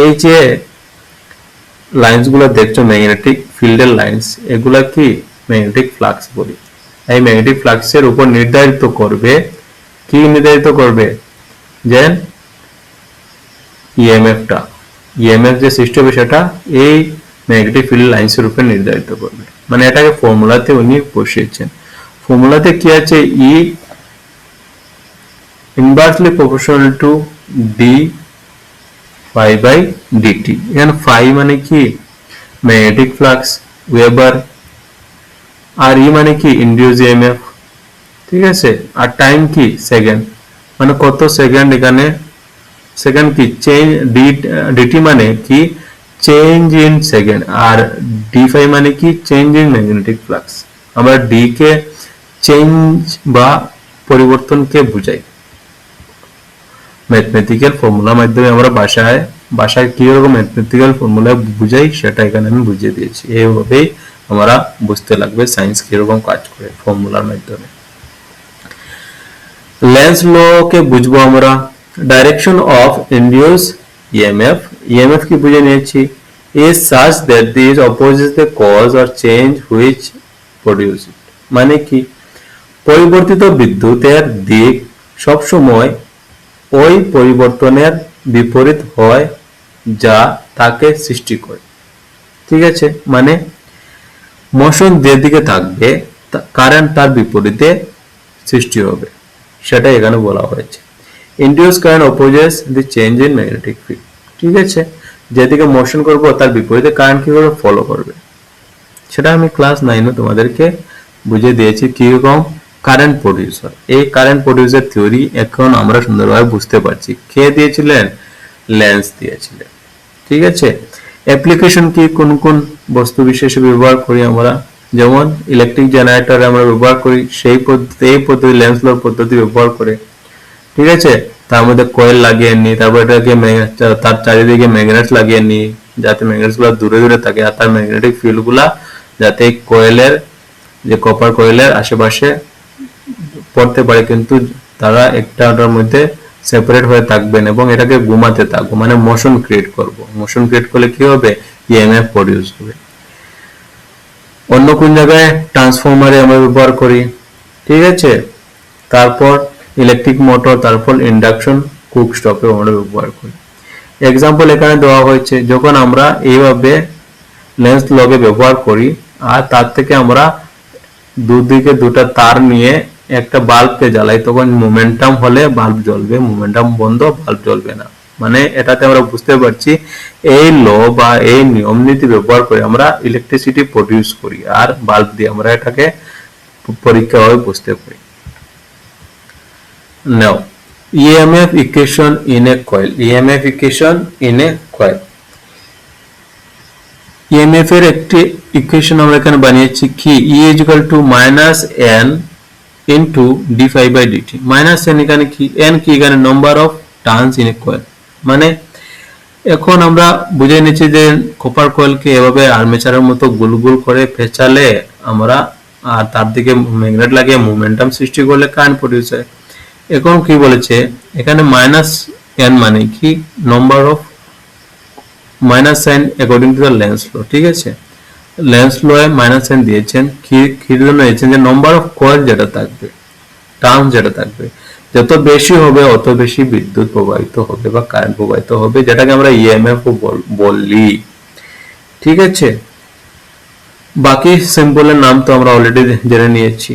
এই যে লাইন্স গুলো দেখছো ম্যাগনেটিক ফিল্ডের লাইন্স, এগুলা কি ম্যাগনেটিক ফ্লাক্স বলি। এই ম্যাগনেটিক ফ্লাক্সের উপর নির্ধারিত করবে কি? নির্ধারিত করবে যে ইএমএফটা, ইএমএফ যে সৃষ্টি হবে সেটা এই ম্যাগনেটিক ফিল্ড লাইন্সের উপর নির্ধারিত করবে। মানে এটাকে ফর্মুলাতে উনি বসিয়েছেন। ফর্মুলাতে কি আছে? E inversely proportional to d phi by dt. এখানে ফাই মানে কি? ম্যাগনেটিক ফ্লাক্স ওয়েবার, আর ই মানে কি? Induce EMF. ঠিক আছে, আর টাইম কি? সেকেন্ড, মানে কত সেকেন্ড। এখানে সেকেন্ড কি? চেঞ্জ ডিটি মানে কি? Change in second. আর ডি ফাই মানে কি? Change in magnetic flux. আমরা ডি কে চেঞ্জ বা পরিবর্তনকে বুঝাই ম্যাথমেটিক্যাল ফর্মুলার মাধ্যমে। আমরা ভাষায় কি রকম ম্যাথমেটিক্যাল ফর্মুলা বুঝাই সেটা এখানে আমি বুঝিয়ে দিয়েছি। এইভাবেই আমরা বুঝতে লাগবে সায়েন্স কিরকম কাজ করে ফর্মুলার মাধ্যমে। লেন্স ল কে বুঝবো আমরা। Direction of induce EMF, EMF কি বুঝে নিয়েছি। is such that this opposes the cause or change which produce it। মানে কি? পরিবর্তিত বিদ্যুতের দিক সব সময় ওই পরিবর্তনের বিপরীত হয় যা তাকে সৃষ্টি করে। ঠিক আছে, মানে মোশন যেদিকে থাকবে কারেন্ট তার বিপরীতে সৃষ্টি হবে, সেটা এখানে বলা হয়েছে। Induce current opposes the change in magnetic field. ঠিক আছে, যেদিকে মোশন করব তার বিপরীতে কারেন্ট কি করবে? ফলো করবে। সেটা আমি ক্লাস 9 তোমাদেরকে বুঝিয়ে দিয়েছি কিরকম কারেন্ট প্রডিউস হয়। এই কারেন্ট প্রডিউসের থিওরি এখন আমরা সুন্দরভাবে বুঝতে পারছি। কে দিয়েছিলেন? লেন্স দিয়েছিলেন। ঠিক আছে, অ্যাপ্লিকেশন কি? কোন কোন বস্তু বিশেষে ব্যবহার করি আমরা? যেমন ইলেকট্রিক জেনারেটরে আমরা ব্যবহার করি, সেই পদ্ধতি লেন্স লর পদ্ধতি ব্যবহার করে। ঠিক আছে, তার মধ্যে কয়েল লাগিয়ে নিই, তারপর এটাকে তার চারিদিকে ম্যাগনেট লাগিয়ে নিই যাতে ম্যাগনেট গুলা দূরে দূরে থাকে, আর তার ম্যাগনেটিক ফিল্ড গুলা যাতে কয়েলের যে কপার কয়েলের আশেপাশে পড়তে পারে, কিন্তু তারা একটার মধ্যে সেপারেট হয়ে থাকবেন এবং এটাকে ঘুমাতে থাকবো, মানে মোশন ক্রিয়েট করব। মোশন ক্রিয়েট করলে কি হবে? ইএমএফ প্রডিউস হবে। অন্য কোন জায়গায়? ট্রান্সফরমারে আমরা ব্যবহার করি। ঠিক আছে, তারপর ইলেকট্রিক মোটর, তারপর ইন্ডাকশন কুক স্টপে আমরা ব্যবহার করি। এক্সাম্পল এখানে দেওয়া হয়েছে, যখন আমরা এইভাবে লেন্স লগে ব্যবহার করি আর তার থেকে আমরা দুদিকে দুটা তার নিয়ে একটা বাল্বকে জ্বালাই তখন মোমেন্টাম হলে বাল্ব জ্বলবে, মোমেন্টাম বন্ধ বাল্ব জ্বলবে না। মানে এটাতে আমরা বুঝতে পারছি এই ল বা এই নিয়ম নীতি ব্যবহার করে আমরা ইলেকট্রিসিটি প্রডিউস করি, আর বাল্ব দিয়ে আমরা এটাকে পরীক্ষাভাবে বুঝতে পারি। নাও EMF equation in a coil, EMF equation in a coil। EMF এর একটি ইকুয়েশন আমরা এখানে বানিয়েছি কি, E = -n into d∅/dt। -n এখানে কি, n কি এখানে number of turns in a coil. মানে এখন আমরা বুঝে নিচ্ছি যে কপার কয়েলকে এভাবে আর্মেচারের মতো গোল গোল করে পেঁচালে আমরা আর তার দিকে ম্যাগনেট লাগিয়ে মোমেন্টাম সৃষ্টি করলে কারেন্ট প্রডিউস হয়। এখন কি বলেছে এখানে -n মানে কি, number of minus sign according to the Lenz law. ঠিক আছে, লেন্স ল এ -n দিয়েছেন কি জন্য দিয়েছেন, যে নাম্বার অফ কয়েল যেটা থাকবে, টার্ম যেটা থাকবে, যত বেশি হবে অত বেশি বিদ্যুৎ প্রবাহিত হবে বা কারেন্ট প্রবাহিত হবে, যেটাকে আমরা ইএমএফ বলি। ঠিক আছে, বাকি সিম্বলের নাম তো আমরা অলরেডি জেনে নিয়েছি।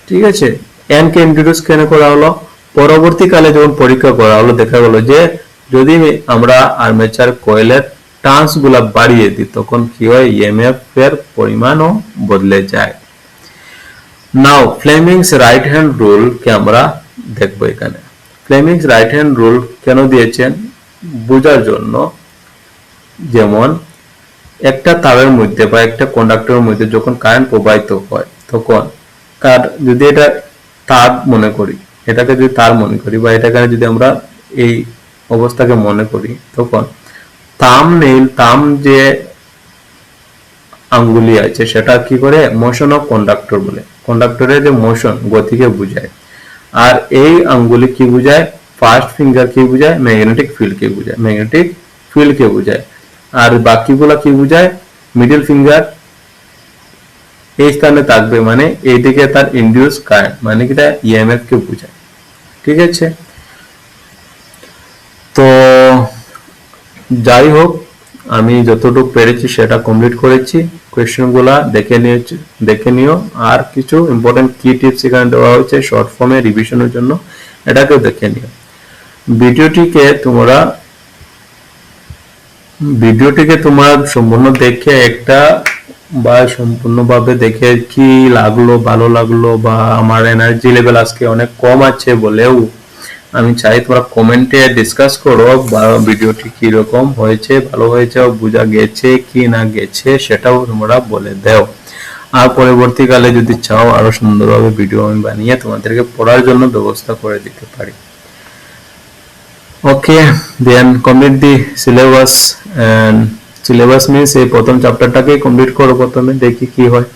ঠিক আছে, এন কে ইন্ট্রোডিউস কেন করা হলো, পরবর্তীকালে যখন পরীক্ষা করা হলো দেখা গেল যে যদি আমরা আর্মেচার কয়েলের টার্নস গুলা বাড়িয়ে দিই তখন কি হয়, ইএমএফ এর পরিমাণও বদলে যায়। নাও ফ্লেমিংস রাইট হ্যান্ড রুল কে আমরা দেখবো। এখানে ফ্লেমিংস রাইট হ্যান্ড রুল কেন দিয়েছেন বোঝার জন্য, যেমন একটা তারের মধ্যে বা একটা কন্ডাক্টরের মধ্যে যখন কারেন্ট প্রবাহিত হয় তখন যদি এটা তার মনে করি, এটাকে যদি তার মনে করি বা এটাকে যদি আমরা এই অবস্থাকে মনে করি, তখন থাম যে আঙ্গুলি আছে সেটা কি করে, মোশন অফ কন্ডাক্টর বলে, কন্ডাক্টরের যে মোশন গতিকে বোঝায়। আর এই আঙ্গুলি কি বোঝায়, ফার্স্ট ফিঙ্গার কি বোঝায়, ম্যাগনেটিক ফিল্ড কে বোঝায়, ম্যাগনেটিক ফিল্ড কে বোঝায়। আর বাকিগুলা কি বোঝায়, মিডল ফিঙ্গার এই স্থানে থাকবে, মানে এইদিকে তার ইনডিউস কারেন্ট, মানে কি ইএমএফ কে বোঝায়। ঠিক আছে, তো যাই হোক আমি যতটুকু পেরেছি সেটা কমপ্লিট করেছি। কোয়েশ্চেনগুলা দেখে নিও, আর কিছু ইম্পর্টেন্ট কি টিপস এখানে দেওয়া হয়েছে শর্ট ফর্মে রিভিশনের জন্য, এটাকেও দেখে নিও। ভিডিওটিকে তোমরা সম্পূর্ণ দেখে একটা বা সম্পূর্ণভাবে দেখে কি লাগলো, ভালো লাগলো, বা আমার এনার্জি লেভেল আজকে অনেক কম আছে বলেও আমি চাই তোমরা কমেন্টে ডিসকাস করো বা ভিডিওটি কি রকম হয়েছে, ভালো হয়েছে, বোঝা গেছে কি না গেছে সেটাও তোমরা বলে দাও। আর পরবর্তীকালে যদি চাও আরো সুন্দরভাবে ভিডিও আমি বানিয়ে তোমাদেরকে পড়ার জন্য ব্যবস্থা করে দিতে পারি। Okay, then complete the syllabus. And syllabus means এই প্রথম চ্যাপ্টারটাকে কমপ্লিট করো প্রথমে, দেখি কি হয়।